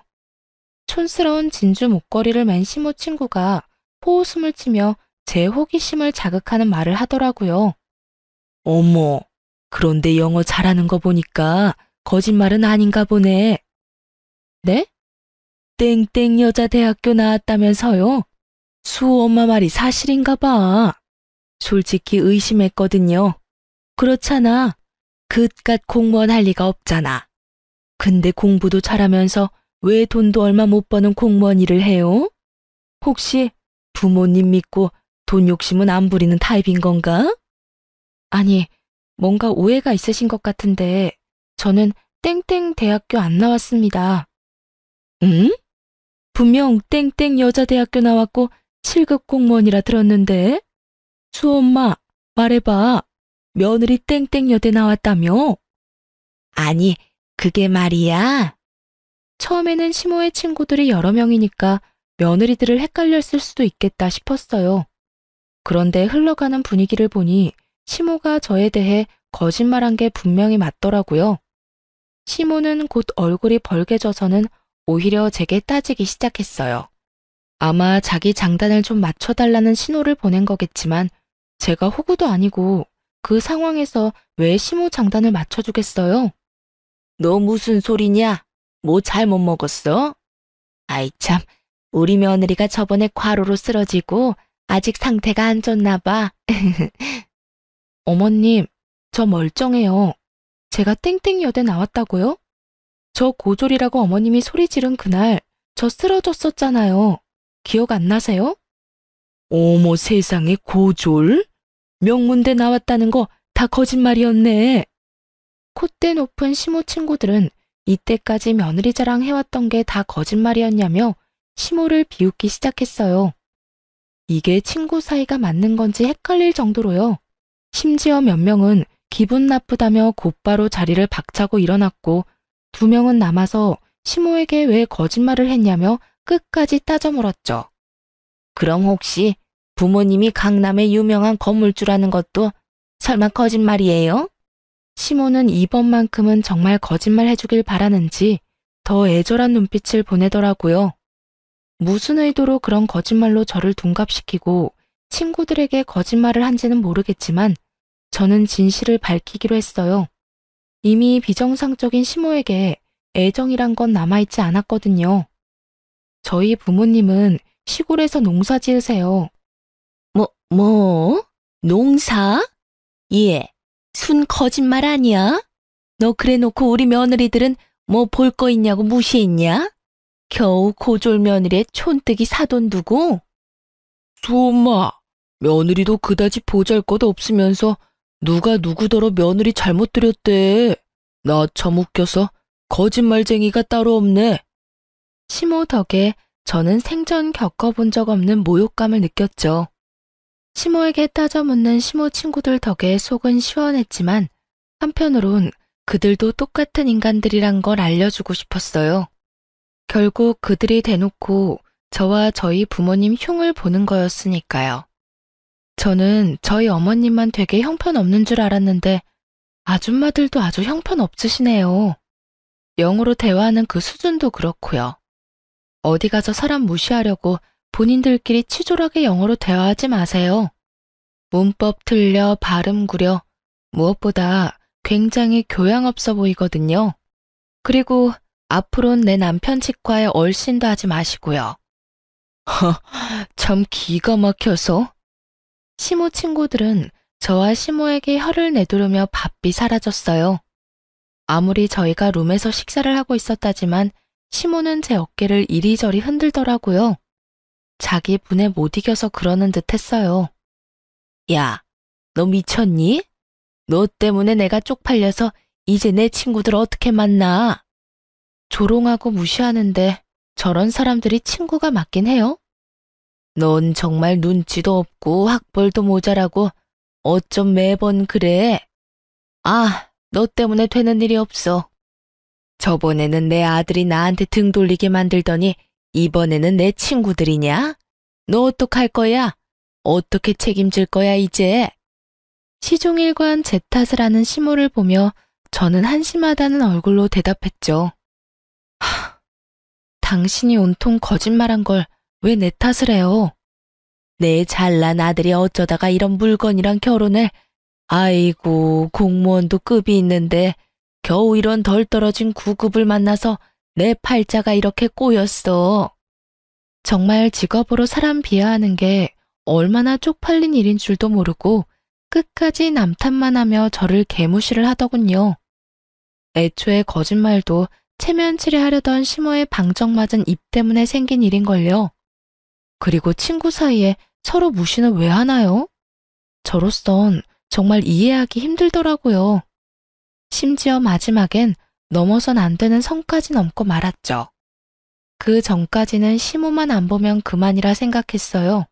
촌스러운 진주 목걸이를 맨 시모 친구가 호웃음을 치며 제 호기심을 자극하는 말을 하더라고요. 어머, 그런데 영어 잘하는 거 보니까 거짓말은 아닌가 보네. 네? 땡땡 여자대학교 나왔다면서요? 수호 엄마 말이 사실인가 봐. 솔직히 의심했거든요. 그렇잖아. 그깟 공무원 할 리가 없잖아. 근데 공부도 잘하면서 왜 돈도 얼마 못 버는 공무원 일을 해요? 혹시 부모님 믿고 돈 욕심은 안 부리는 타입인 건가? 아니, 뭔가 오해가 있으신 것 같은데 저는 땡땡 대학교 안 나왔습니다. 응? 분명 땡땡 여자대학교 나왔고 7급 공무원이라 들었는데? 수엄마, 말해봐. 며느리 땡땡 여대 나왔다며? 아니, 그게 말이야. 처음에는 시모의 친구들이 여러 명이니까 며느리들을 헷갈렸을 수도 있겠다 싶었어요. 그런데 흘러가는 분위기를 보니 시모가 저에 대해 거짓말한 게 분명히 맞더라고요. 시모는 곧 얼굴이 벌개져서는 오히려 제게 따지기 시작했어요. 아마 자기 장단을 좀 맞춰달라는 신호를 보낸 거겠지만 제가 호구도 아니고 그 상황에서 왜 시모 장단을 맞춰주겠어요? 너 무슨 소리냐? 뭐 잘못 먹었어? 아이 참, 우리 며느리가 저번에 과로로 쓰러지고 아직 상태가 안 좋나 봐. 어머님, 저 멀쩡해요. 제가 땡땡여대 나왔다고요? 저 고졸이라고 어머님이 소리 지른 그날 저 쓰러졌었잖아요. 기억 안 나세요? 어머 세상에 고졸? 명문대 나왔다는 거 다 거짓말이었네. 콧대 높은 시모 친구들은 이때까지 며느리 자랑 해왔던 게 다 거짓말이었냐며 시모를 비웃기 시작했어요. 이게 친구 사이가 맞는 건지 헷갈릴 정도로요. 심지어 몇 명은 기분 나쁘다며 곧바로 자리를 박차고 일어났고 2명은 남아서 시모에게 왜 거짓말을 했냐며 끝까지 따져 물었죠. 그럼 혹시 부모님이 강남의 유명한 건물주라는 것도 설마 거짓말이에요? 시모는 이번만큼은 정말 거짓말 해주길 바라는지 더 애절한 눈빛을 보내더라고요. 무슨 의도로 그런 거짓말로 저를 둔갑시키고 친구들에게 거짓말을 한지는 모르겠지만 저는 진실을 밝히기로 했어요. 이미 비정상적인 시모에게 애정이란 건 남아있지 않았거든요. 저희 부모님은 시골에서 농사 지으세요. 뭐? 농사? 예, 순 거짓말 아니야? 너 그래놓고 우리 며느리들은 뭐 볼 거 있냐고 무시했냐? 겨우 고졸 며느리의 촌뜨기 사돈 두고? 수엄마, 며느리도 그다지 보잘것 없으면서 누가 누구더러 며느리 잘못 들였대. 나 참 웃겨서 거짓말쟁이가 따로 없네. 시모 덕에 저는 생전 겪어본 적 없는 모욕감을 느꼈죠. 시모에게 따져 묻는 시모 친구들 덕에 속은 시원했지만 한편으론 그들도 똑같은 인간들이란 걸 알려주고 싶었어요. 결국 그들이 대놓고 저와 저희 부모님 흉을 보는 거였으니까요. 저는 저희 어머님만 되게 형편없는 줄 알았는데 아줌마들도 아주 형편없으시네요. 영어로 대화하는 그 수준도 그렇고요. 어디 가서 사람 무시하려고 본인들끼리 치졸하게 영어로 대화하지 마세요. 문법 틀려 발음 구려 무엇보다 굉장히 교양 없어 보이거든요. 그리고 앞으로는 내 남편 치과에 얼씬도 하지 마시고요. 참 기가 막혀서. 시모 친구들은 저와 시모에게 혀를 내두르며 바삐 사라졌어요. 아무리 저희가 룸에서 식사를 하고 있었다지만 시모는 제 어깨를 이리저리 흔들더라고요. 자기 분에 못 이겨서 그러는 듯 했어요. 야, 너 미쳤니? 너 때문에 내가 쪽팔려서 이제 내 친구들 어떻게 만나? 조롱하고 무시하는데 저런 사람들이 친구가 맞긴 해요? 넌 정말 눈치도 없고 학벌도 모자라고 어쩜 매번 그래? 아, 너 때문에 되는 일이 없어. 저번에는 내 아들이 나한테 등 돌리게 만들더니 이번에는 내 친구들이냐? 너 어떡할 거야? 어떻게 책임질 거야 이제? 시종일관 제 탓을 하는 시모를 보며 저는 한심하다는 얼굴로 대답했죠. 당신이 온통 거짓말한 걸 왜 내 탓을 해요? 내 잘난 아들이 어쩌다가 이런 물건이랑 결혼을, 아이고 공무원도 급이 있는데 겨우 이런 덜 떨어진 9급을 만나서 내 팔자가 이렇게 꼬였어. 정말 직업으로 사람 비하하는 게 얼마나 쪽팔린 일인 줄도 모르고 끝까지 남 탓만 하며 저를 개무시를 하더군요. 애초에 거짓말도 체면치레하려던 시모의 방정맞은 입 때문에 생긴 일인걸요. 그리고 친구 사이에 서로 무시는 왜 하나요? 저로선 정말 이해하기 힘들더라고요. 심지어 마지막엔 넘어선 안 되는 선까지 넘고 말았죠. 그 전까지는 시모만 안 보면 그만이라 생각했어요.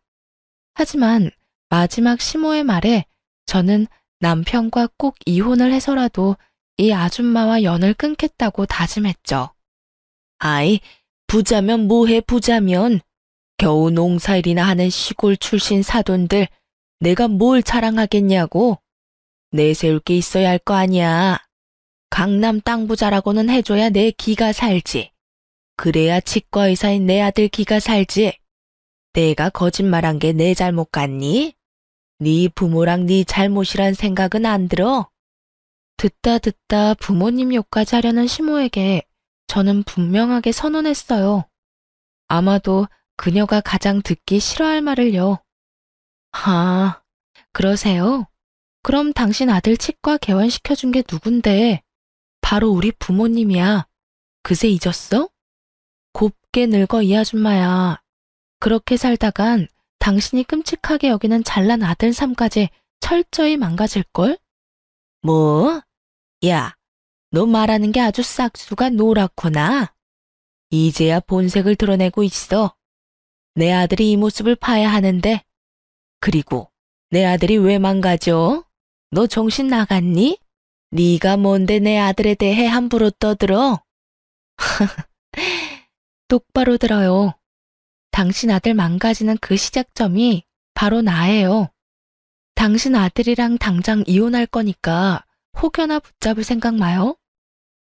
하지만 마지막 시모의 말에 저는 남편과 꼭 이혼을 해서라도 이 아줌마와 연을 끊겠다고 다짐했죠. 아이, 부자면 뭐해 부자면. 겨우 농사일이나 하는 시골 출신 사돈들 내가 뭘 자랑하겠냐고. 내세울 게 있어야 할 거 아니야. 강남 땅 부자라고는 해줘야 내 기가 살지. 그래야 치과 의사인 내 아들 기가 살지. 내가 거짓말한 게 내 잘못 같니? 네 부모랑 네 잘못이란 생각은 안 들어? 듣다 부모님 욕까지 하려는 시모에게 저는 분명하게 선언했어요. 아마도 그녀가 가장 듣기 싫어할 말을요. 아, 그러세요? 그럼 당신 아들 치과 개원시켜준 게 누군데? 바로 우리 부모님이야. 그새 잊었어? 곱게 늙어 이 아줌마야. 그렇게 살다간 당신이 끔찍하게 여기는 잘난 아들 삶까지 철저히 망가질걸? 뭐? 야, 너 말하는 게 아주 싹수가 노랗구나. 이제야 본색을 드러내고 있어. 내 아들이 이 모습을 봐야 하는데. 그리고 내 아들이 왜 망가져? 너 정신 나갔니? 네가 뭔데 내 아들에 대해 함부로 떠들어? 똑바로 들어요. 당신 아들 망가지는 그 시작점이 바로 나예요. 당신 아들이랑 당장 이혼할 거니까 혹여나 붙잡을 생각 마요.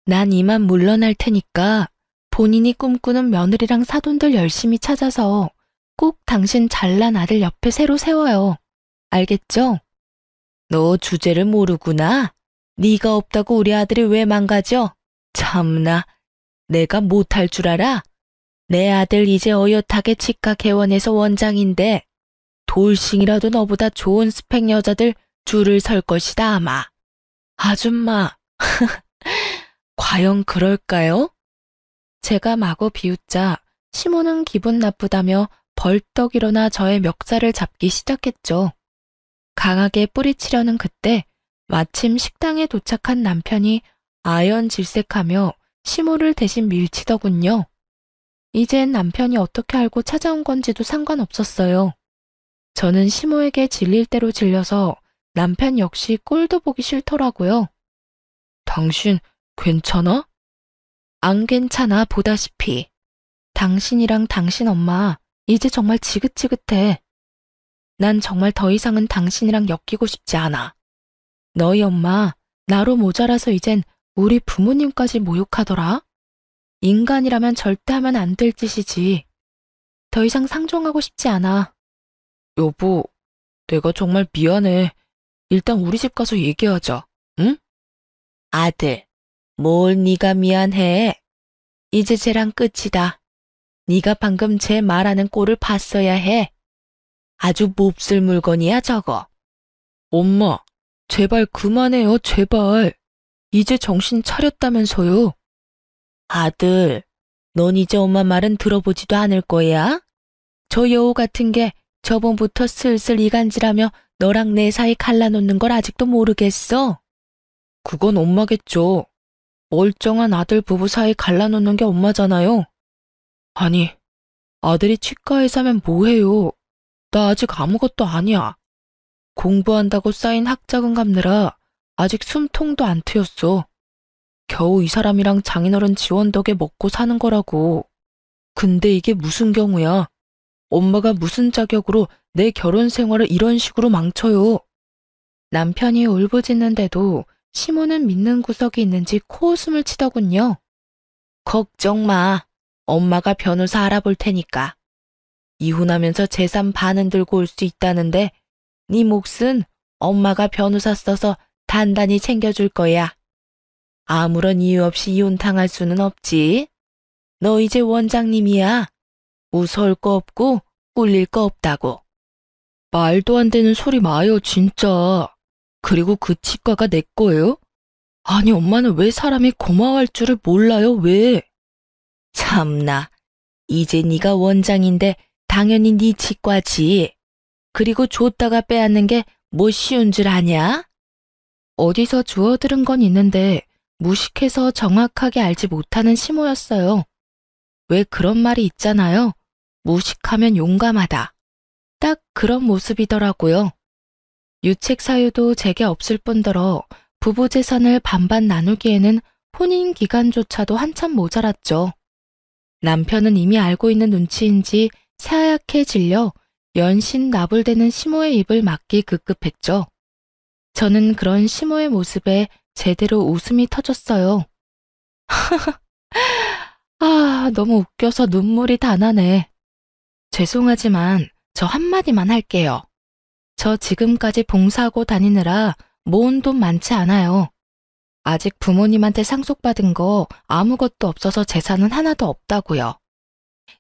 난 이만 물러날 테니까 본인이 꿈꾸는 며느리랑 사돈들 열심히 찾아서 꼭 당신 잘난 아들 옆에 새로 세워요. 알겠죠? 너 주제를 모르구나. 네가 없다고 우리 아들이 왜 망가져? 참나, 내가 못할 줄 알아? 내 아들 이제 어엿하게 치과 개원해서 원장인데 돌싱이라도 너보다 좋은 스펙 여자들 줄을 설 것이다 아마. 아줌마, 과연 그럴까요? 제가 마구 비웃자 시모는 기분 나쁘다며 벌떡 일어나 저의 멱살을 잡기 시작했죠. 강하게 뿌리치려는 그때 마침 식당에 도착한 남편이 아연질색하며 시모를 대신 밀치더군요. 이젠 남편이 어떻게 알고 찾아온 건지도 상관없었어요. 저는 시모에게 질릴 대로 질려서 남편 역시 꼴도 보기 싫더라고요. 당신 괜찮아? 안 괜찮아 보다시피. 당신이랑 당신 엄마 이제 정말 지긋지긋해. 난 정말 더 이상은 당신이랑 엮이고 싶지 않아. 너희 엄마 나로 모자라서 이젠 우리 부모님까지 모욕하더라. 인간이라면 절대 하면 안 될 짓이지. 더 이상 상종하고 싶지 않아. 여보, 내가 정말 미안해. 일단 우리 집 가서 얘기하자. 응? 아들, 뭘 네가 미안해. 이제 쟤랑 끝이다. 네가 방금 쟤 말하는 꼴을 봤어야 해. 아주 몹쓸 물건이야 저거. 엄마, 제발 그만해요 제발. 이제 정신 차렸다면서요. 아들, 넌 이제 엄마 말은 들어보지도 않을 거야? 저 여우 같은 게 저번부터 슬슬 이간질하며 너랑 내 사이 갈라놓는 걸 아직도 모르겠어? 그건 엄마겠죠. 멀쩡한 아들 부부 사이 갈라놓는 게 엄마잖아요. 아니, 아들이 치과에서 하면 뭐해요? 나 아직 아무것도 아니야. 공부한다고 쌓인 학자금 갚느라 아직 숨통도 안 트였어. 겨우 이 사람이랑 장인어른 지원 덕에 먹고 사는 거라고. 근데 이게 무슨 경우야? 엄마가 무슨 자격으로 내 결혼 생활을 이런 식으로 망쳐요? 남편이 울부짖는데도 시모는 믿는 구석이 있는지 코웃음을 치더군요. 걱정 마. 엄마가 변호사 알아볼 테니까. 이혼하면서 재산 반은 들고 올 수 있다는데 네 몫은 엄마가 변호사 써서 단단히 챙겨줄 거야. 아무런 이유 없이 이혼당할 수는 없지. 너 이제 원장님이야. 무서울 거 없고 꿀릴 거 없다고. 말도 안 되는 소리 마요 진짜. 그리고 그 치과가 내 거예요? 아니 엄마는 왜 사람이 고마워할 줄을 몰라요 왜? 참나. 이제 네가 원장인데 당연히 네 치과지. 그리고 줬다가 빼앗는 게 뭐 쉬운 줄 아냐? 어디서 주워 들은 건 있는데 무식해서 정확하게 알지 못하는 시모였어요. 왜 그런 말이 있잖아요. 무식하면 용감하다. 딱 그런 모습이더라고요. 유책 사유도 제게 없을 뿐더러 부부 재산을 반반 나누기에는 혼인 기간조차도 한참 모자랐죠. 남편은 이미 알고 있는 눈치인지 새하얗게 질려 연신 나불대는 시모의 입을 막기 급급했죠. 저는 그런 시모의 모습에 제대로 웃음이 터졌어요. 아, 너무 웃겨서 눈물이 다 나네. 죄송하지만 저 한마디만 할게요. 저 지금까지 봉사하고 다니느라 모은 돈 많지 않아요. 아직 부모님한테 상속받은 거 아무것도 없어서 재산은 하나도 없다고요.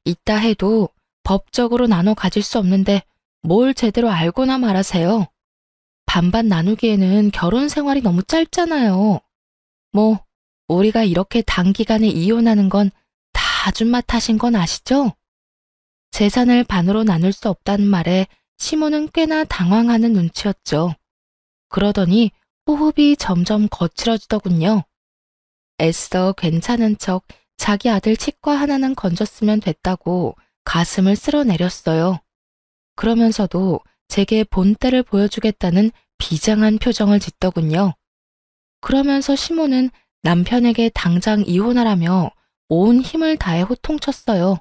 있다 해도 법적으로 나눠 가질 수 없는데 뭘 제대로 알고나 말하세요. 반반 나누기에는 결혼 생활이 너무 짧잖아요. 뭐 우리가 이렇게 단기간에 이혼하는 건 다 아줌마 탓인 건 아시죠? 재산을 반으로 나눌 수 없다는 말에 시모는 꽤나 당황하는 눈치였죠. 그러더니 호흡이 점점 거칠어지더군요. 애써 괜찮은 척 자기 아들 치과 하나는 건졌으면 됐다고 가슴을 쓸어내렸어요. 그러면서도 제게 본때를 보여주겠다는 비장한 표정을 짓더군요. 그러면서 시모는 남편에게 당장 이혼하라며 온 힘을 다해 호통쳤어요.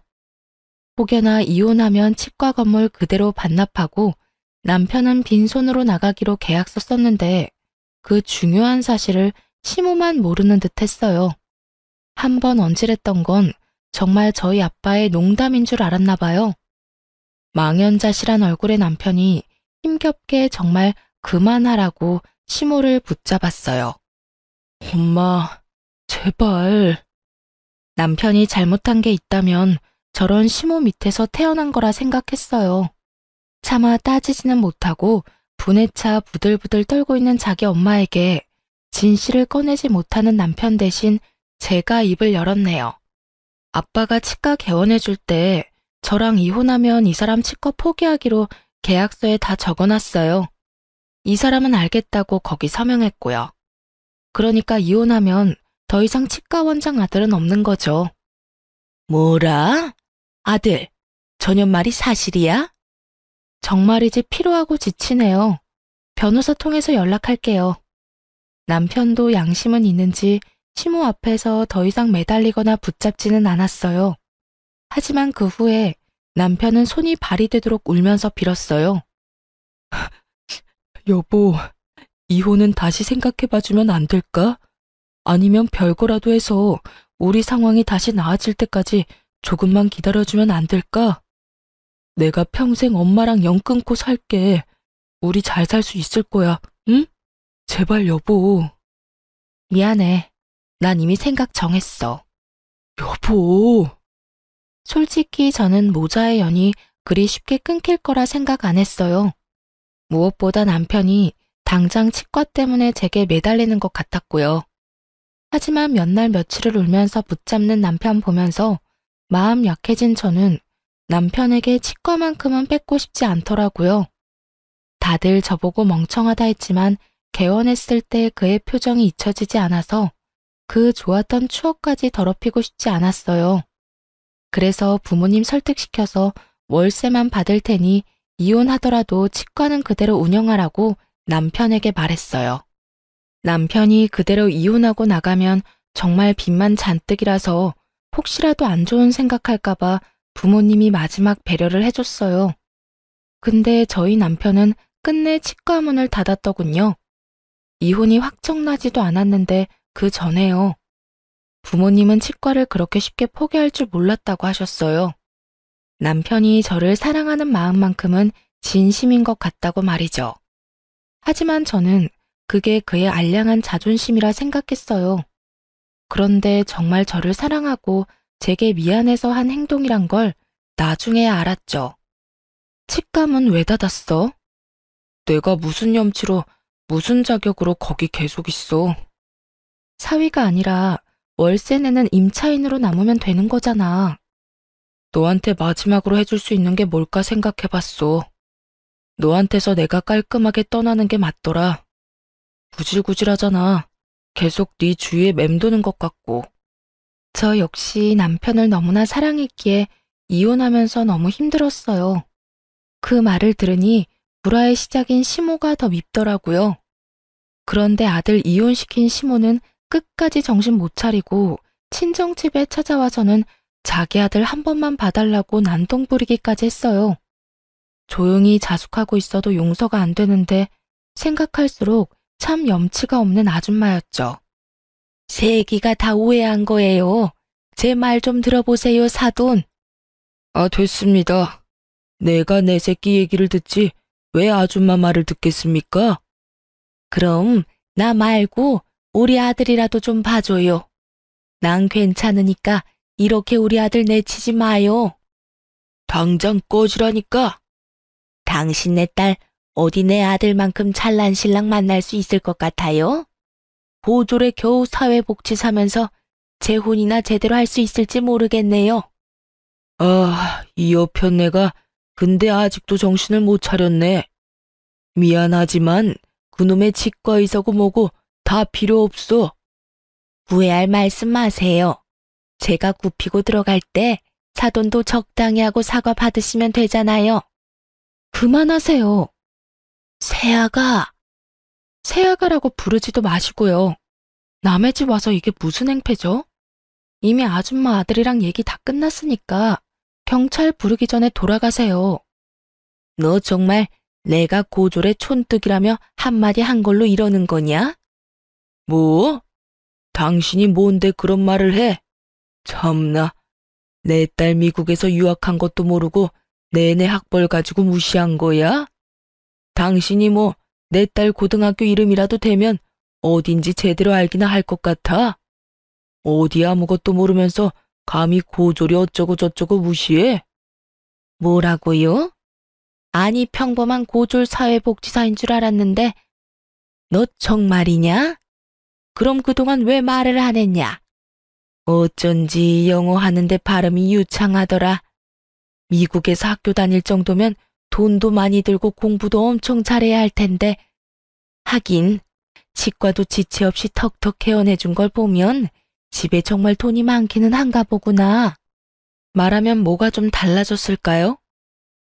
혹여나 이혼하면 치과 건물 그대로 반납하고 남편은 빈손으로 나가기로 계약서 썼는데 그 중요한 사실을 시모만 모르는 듯 했어요. 한 번 언질했던 건 정말 저희 아빠의 농담인 줄 알았나 봐요. 망연자실한 얼굴의 남편이 힘겹게 정말 그만하라고 시모를 붙잡았어요. 엄마, 제발. 남편이 잘못한 게 있다면 저런 시모 밑에서 태어난 거라 생각했어요. 차마 따지지는 못하고 분에 차 부들부들 떨고 있는 자기 엄마에게 진실을 꺼내지 못하는 남편 대신 제가 입을 열었네요. 아빠가 치과 개원해줄 때 저랑 이혼하면 이 사람 치과 포기하기로 계약서에 다 적어놨어요. 이 사람은 알겠다고 거기 서명했고요. 그러니까 이혼하면 더 이상 치과 원장 아들은 없는 거죠. 뭐라? 아들, 저년 말이 사실이야? 정말이지 피로하고 지치네요. 변호사 통해서 연락할게요. 남편도 양심은 있는지 시모 앞에서 더 이상 매달리거나 붙잡지는 않았어요. 하지만 그 후에 남편은 손이 발이 되도록 울면서 빌었어요. 여보, 이혼은 다시 생각해봐주면 안 될까? 아니면 별거라도 해서 우리 상황이 다시 나아질 때까지 조금만 기다려주면 안 될까? 내가 평생 엄마랑 연 끊고 살게. 우리 잘 살 수 있을 거야, 응? 제발 여보. 미안해. 난 이미 생각 정했어. 여보. 솔직히 저는 모자의 연이 그리 쉽게 끊길 거라 생각 안 했어요. 무엇보다 남편이 당장 치과 때문에 제게 매달리는 것 같았고요. 하지만 몇 날 며칠을 울면서 붙잡는 남편 보면서 마음 약해진 저는 남편에게 치과만큼은 뺏고 싶지 않더라고요. 다들 저보고 멍청하다 했지만 개원했을 때 그의 표정이 잊혀지지 않아서 그 좋았던 추억까지 더럽히고 싶지 않았어요. 그래서 부모님 설득시켜서 월세만 받을 테니 이혼하더라도 치과는 그대로 운영하라고 남편에게 말했어요. 남편이 그대로 이혼하고 나가면 정말 빚만 잔뜩이라서 혹시라도 안 좋은 생각할까봐 부모님이 마지막 배려를 해줬어요. 근데 저희 남편은 끝내 치과 문을 닫았더군요. 이혼이 확정나지도 않았는데 그 전에요. 부모님은 치과를 그렇게 쉽게 포기할 줄 몰랐다고 하셨어요. 남편이 저를 사랑하는 마음만큼은 진심인 것 같다고 말이죠. 하지만 저는 그게 그의 알량한 자존심이라 생각했어요. 그런데 정말 저를 사랑하고 제게 미안해서 한 행동이란 걸 나중에 알았죠. 치과문 왜 닫았어? 내가 무슨 염치로 무슨 자격으로 거기 계속 있어. 사위가 아니라 월세 내는 임차인으로 남으면 되는 거잖아. 너한테 마지막으로 해줄 수 있는 게 뭘까 생각해봤어. 너한테서 내가 깔끔하게 떠나는 게 맞더라. 구질구질하잖아. 계속 네 주위에 맴도는 것 같고. 저 역시 남편을 너무나 사랑했기에 이혼하면서 너무 힘들었어요. 그 말을 들으니 불화의 시작인 시모가 더 밉더라고요. 그런데 아들 이혼시킨 시모는 끝까지 정신 못 차리고 친정집에 찾아와서는 자기 아들 한 번만 봐달라고 난동 부리기까지 했어요. 조용히 자숙하고 있어도 용서가 안 되는데 생각할수록 참 염치가 없는 아줌마였죠. 새끼가 다 오해한 거예요. 제 말 좀 들어보세요, 사돈. 아, 됐습니다. 내가 내 새끼 얘기를 듣지 왜 아줌마 말을 듣겠습니까? 그럼 나 말고 우리 아들이라도 좀 봐줘요. 난 괜찮으니까 이렇게 우리 아들 내치지 마요. 당장 꺼지라니까. 당신네 딸 어디 내 아들만큼 잘난 신랑 만날 수 있을 것 같아요? 보졸에 겨우 사회복지 사면서 재혼이나 제대로 할 수 있을지 모르겠네요. 아, 이 여편네가 근데 아직도 정신을 못 차렸네. 미안하지만 그놈의 치과의사고 뭐고 다 필요 없어. 후회할 말씀 마세요. 제가 굽히고 들어갈 때 사돈도 적당히 하고 사과 받으시면 되잖아요. 그만하세요. 새아가. 새아가라고 부르지도 마시고요. 남의 집 와서 이게 무슨 행패죠? 이미 아줌마 아들이랑 얘기 다 끝났으니까 경찰 부르기 전에 돌아가세요. 너 정말 내가 고졸의 촌뜨기라며 한마디 한 걸로 이러는 거냐? 뭐? 당신이 뭔데 그런 말을 해? 참나, 내 딸 미국에서 유학한 것도 모르고 내내 학벌 가지고 무시한 거야? 당신이 뭐 내 딸 고등학교 이름이라도 대면 어딘지 제대로 알기나 할 것 같아? 어디 아무것도 모르면서 감히 고졸이 어쩌고 저쩌고 무시해? 뭐라고요? 아니 평범한 고졸 사회복지사인 줄 알았는데 너 정말이냐? 그럼 그동안 왜 말을 안 했냐? 어쩐지 영어 하는데 발음이 유창하더라. 미국에서 학교 다닐 정도면 돈도 많이 들고 공부도 엄청 잘해야 할 텐데 하긴 치과도 지체 없이 턱턱 개원해준 걸 보면 집에 정말 돈이 많기는 한가 보구나. 말하면 뭐가 좀 달라졌을까요?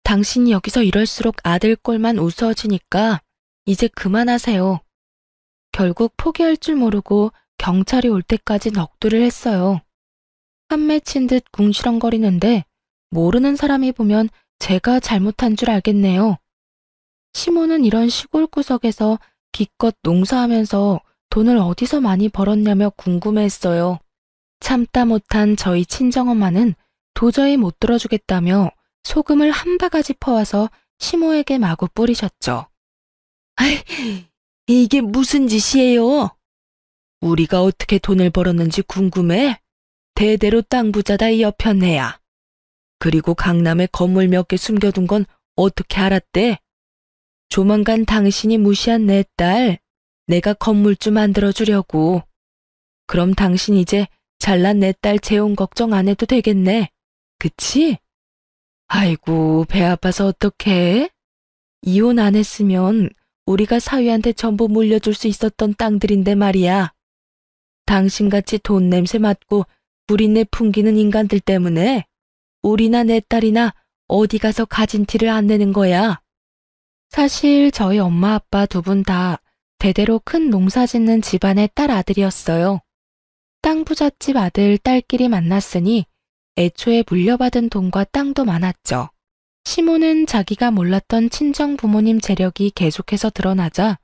당신이 여기서 이럴수록 아들 꼴만 우스워지니까 이제 그만하세요. 결국 포기할 줄 모르고 경찰이 올 때까지 넋두리를 했어요. 한 맺힌 듯 궁시렁거리는데 모르는 사람이 보면 제가 잘못한 줄 알겠네요. 시모는 이런 시골 구석에서 기껏 농사하면서 돈을 어디서 많이 벌었냐며 궁금해했어요. 참다 못한 저희 친정엄마는 도저히 못 들어주겠다며 소금을 한 바가지 퍼와서 시모에게 마구 뿌리셨죠. 아이, 이게 무슨 짓이에요? 우리가 어떻게 돈을 벌었는지 궁금해? 대대로 땅 부자다 이 여편네야. 그리고 강남에 건물 몇 개 숨겨둔 건 어떻게 알았대? 조만간 당신이 무시한 내 딸, 내가 건물주 만들어주려고. 그럼 당신 이제 잘난 내 딸 재혼 걱정 안 해도 되겠네. 그치? 아이고, 배 아파서 어떡해? 이혼 안 했으면 우리가 사위한테 전부 물려줄 수 있었던 땅들인데 말이야. 당신같이 돈 냄새 맡고 구린내 풍기는 인간들 때문에 우리나 내 딸이나 어디 가서 가진 티를 안 내는 거야. 사실 저희 엄마 아빠 두 분 다 대대로 큰 농사 짓는 집안의 딸 아들이었어요. 땅 부잣집 아들 딸끼리 만났으니 애초에 물려받은 돈과 땅도 많았죠. 시모는 자기가 몰랐던 친정 부모님 재력이 계속해서 드러나자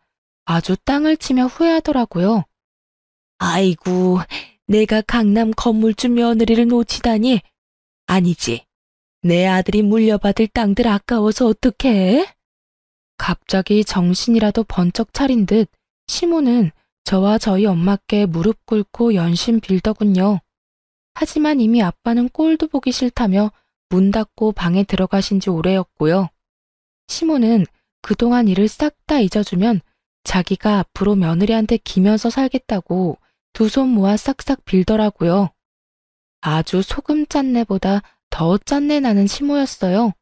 아주 땅을 치며 후회하더라고요. 아이고, 내가 강남 건물주 며느리를 놓치다니. 아니지, 내 아들이 물려받을 땅들 아까워서 어떡해? 갑자기 정신이라도 번쩍 차린 듯 시모는 저와 저희 엄마께 무릎 꿇고 연신 빌더군요. 하지만 이미 아빠는 꼴도 보기 싫다며 문 닫고 방에 들어가신 지 오래였고요. 시모는 그동안 일을 싹 다 잊어주면 자기가 앞으로 며느리한테 기면서 살겠다고 두 손 모아 싹싹 빌더라고요. 아주 소금 짠내보다 더 짠내 나는 시모였어요.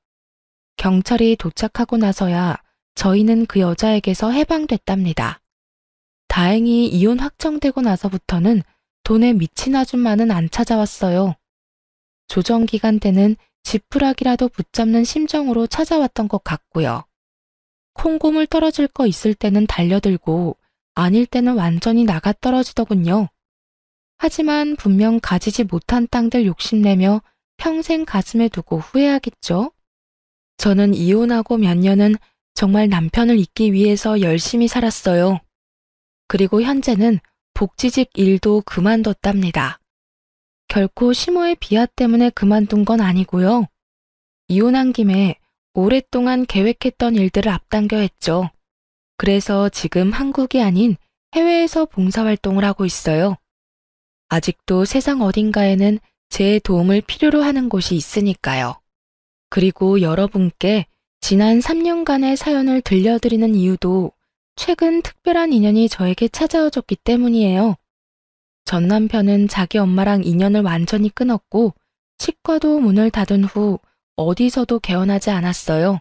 경찰이 도착하고 나서야 저희는 그 여자에게서 해방됐답니다. 다행히 이혼 확정되고 나서부터는 돈에 미친 아줌마는 안 찾아왔어요. 조정기간 때는 지푸라기라도 붙잡는 심정으로 찾아왔던 것 같고요. 콩고물 떨어질 거 있을 때는 달려들고 아닐 때는 완전히 나가 떨어지더군요. 하지만 분명 가지지 못한 땅들 욕심내며 평생 가슴에 두고 후회하겠죠? 저는 이혼하고 몇 년은 정말 남편을 잊기 위해서 열심히 살았어요. 그리고 현재는 복지직 일도 그만뒀답니다. 결코 시모의 비하 때문에 그만둔 건 아니고요. 이혼한 김에 오랫동안 계획했던 일들을 앞당겨 했죠. 그래서 지금 한국이 아닌 해외에서 봉사활동을 하고 있어요. 아직도 세상 어딘가에는 제 도움을 필요로 하는 곳이 있으니까요. 그리고 여러분께 지난 3년간의 사연을 들려드리는 이유도 최근 특별한 인연이 저에게 찾아와줬기 때문이에요. 전 남편은 자기 엄마랑 인연을 완전히 끊었고 치과도 문을 닫은 후 어디서도 개원하지 않았어요.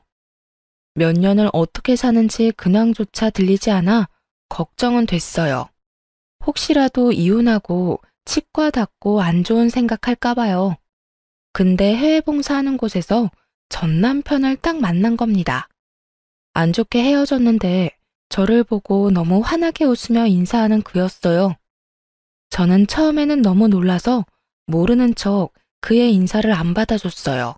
몇 년을 어떻게 사는지 근황조차 들리지 않아 걱정은 됐어요. 혹시라도 이혼하고 치과 닫고 안 좋은 생각할까 봐요. 근데 해외 봉사하는 곳에서 전 남편을 딱 만난 겁니다. 안 좋게 헤어졌는데 저를 보고 너무 환하게 웃으며 인사하는 그였어요. 저는 처음에는 너무 놀라서 모르는 척 그의 인사를 안 받아줬어요.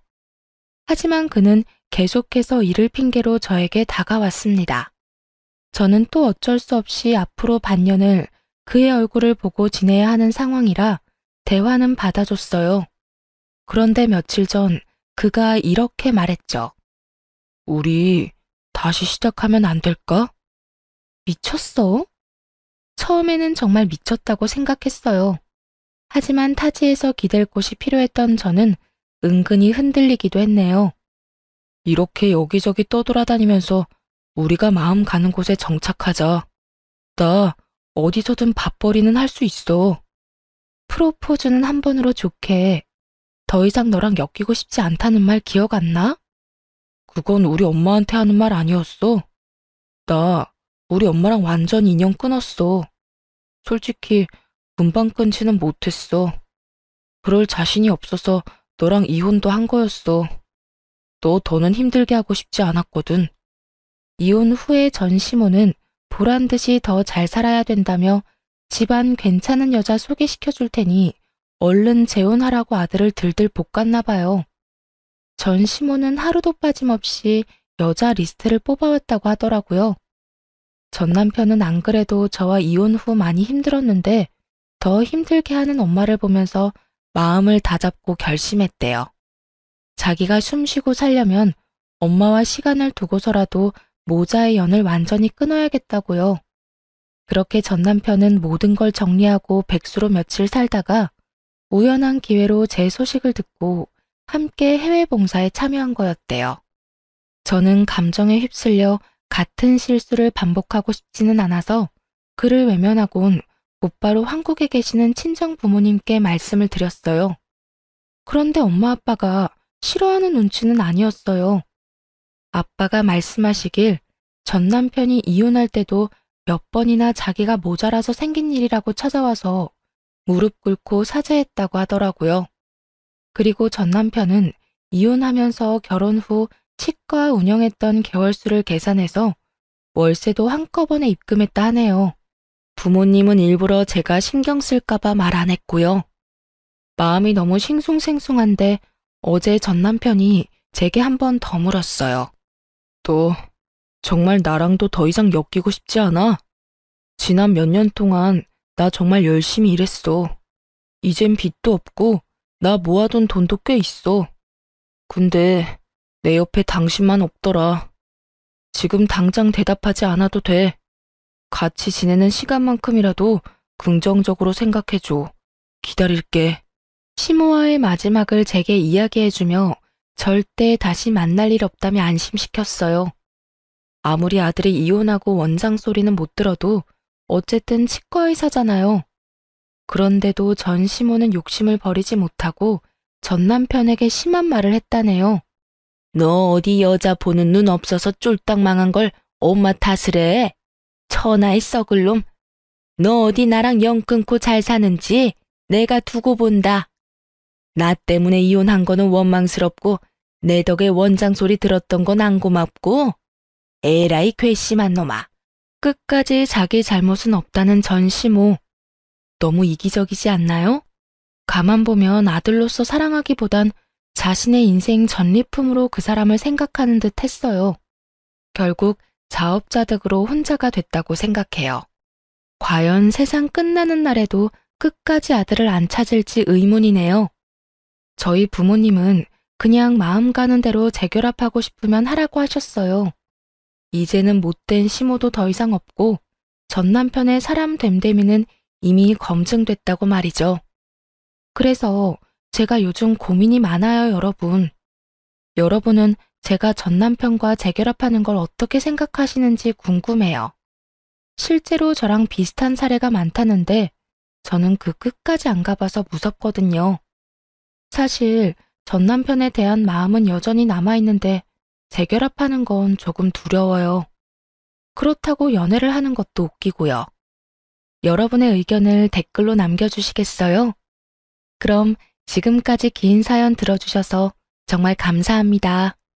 하지만 그는 계속해서 일을 핑계로 저에게 다가왔습니다. 저는 또 어쩔 수 없이 앞으로 반년을 그의 얼굴을 보고 지내야 하는 상황이라 대화는 받아줬어요. 그런데 며칠 전 그가 이렇게 말했죠. 우리 다시 시작하면 안 될까? 미쳤어? 처음에는 정말 미쳤다고 생각했어요. 하지만 타지에서 기댈 곳이 필요했던 저는 은근히 흔들리기도 했네요. 이렇게 여기저기 떠돌아다니면서 우리가 마음 가는 곳에 정착하자. 나 어디서든 밥벌이는 할 수 있어. 프로포즈는 한 번으로 좋게. 더 이상 너랑 엮이고 싶지 않다는 말 기억 안 나? 그건 우리 엄마한테 하는 말 아니었어. 나 우리 엄마랑 완전 인연 끊었어. 솔직히 금방 끊지는 못했어. 그럴 자신이 없어서 너랑 이혼도 한 거였어. 너 더는 힘들게 하고 싶지 않았거든. 이혼 후에 전시모는 보란 듯이 더 잘 살아야 된다며 집안 괜찮은 여자 소개시켜 줄 테니 얼른 재혼하라고 아들을 들들 볶았나 봐요. 전시모는 하루도 빠짐없이 여자 리스트를 뽑아왔다고 하더라고요. 전 남편은 안 그래도 저와 이혼 후 많이 힘들었는데 더 힘들게 하는 엄마를 보면서 마음을 다잡고 결심했대요. 자기가 숨쉬고 살려면 엄마와 시간을 두고서라도 모자의 연을 완전히 끊어야겠다고요. 그렇게 전 남편은 모든 걸 정리하고 백수로 며칠 살다가 우연한 기회로 제 소식을 듣고 함께 해외 봉사에 참여한 거였대요. 저는 감정에 휩쓸려 같은 실수를 반복하고 싶지는 않아서 그를 외면하곤 곧바로 한국에 계시는 친정 부모님께 말씀을 드렸어요. 그런데 엄마 아빠가 싫어하는 눈치는 아니었어요. 아빠가 말씀하시길 전 남편이 이혼할 때도 몇 번이나 자기가 모자라서 생긴 일이라고 찾아와서 무릎 꿇고 사죄했다고 하더라고요. 그리고 전 남편은 이혼하면서 결혼 후 치과 운영했던 개월수를 계산해서 월세도 한꺼번에 입금했다 하네요. 부모님은 일부러 제가 신경 쓸까봐 말 안 했고요. 마음이 너무 싱숭생숭한데 어제 전 남편이 제게 한 번 더 물었어요. 너 정말 나랑도 더 이상 엮이고 싶지 않아? 지난 몇 년 동안 나 정말 열심히 일했어. 이젠 빚도 없고 나 모아둔 돈도 꽤 있어. 근데 내 옆에 당신만 없더라. 지금 당장 대답하지 않아도 돼. 같이 지내는 시간만큼이라도 긍정적으로 생각해줘. 기다릴게. 시모와의 마지막을 제게 이야기해주며 절대 다시 만날 일 없다며 안심시켰어요. 아무리 아들이 이혼하고 원장 소리는 못 들어도 어쨌든 치과의사잖아요. 그런데도 전 시모는 욕심을 버리지 못하고 전 남편에게 심한 말을 했다네요. 너 어디 여자 보는 눈 없어서 쫄딱 망한 걸 엄마 탓을 해? 천하의 썩을 놈. 너 어디 나랑 영 끊고 잘 사는지 내가 두고 본다. 나 때문에 이혼한 거는 원망스럽고 내 덕에 원장 소리 들었던 건 안 고맙고 에라이 괘씸한 놈아. 끝까지 자기 잘못은 없다는 전시모. 너무 이기적이지 않나요? 가만 보면 아들로서 사랑하기보단 자신의 인생 전리품으로 그 사람을 생각하는 듯 했어요. 결국 자업자득으로 혼자가 됐다고 생각해요. 과연 세상 끝나는 날에도 끝까지 아들을 안 찾을지 의문이네요. 저희 부모님은 그냥 마음 가는 대로 재결합하고 싶으면 하라고 하셨어요. 이제는 못된 시모도 더 이상 없고 전 남편의 사람 됨됨이는 이미 검증됐다고 말이죠. 그래서 제가 요즘 고민이 많아요, 여러분. 여러분은 제가 전 남편과 재결합하는 걸 어떻게 생각하시는지 궁금해요. 실제로 저랑 비슷한 사례가 많다는데 저는 그 끝까지 안 가봐서 무섭거든요. 사실 전 남편에 대한 마음은 여전히 남아있는데 재결합하는 건 조금 두려워요. 그렇다고 연애를 하는 것도 웃기고요. 여러분의 의견을 댓글로 남겨주시겠어요? 그럼 지금까지 긴 사연 들어주셔서 정말 감사합니다.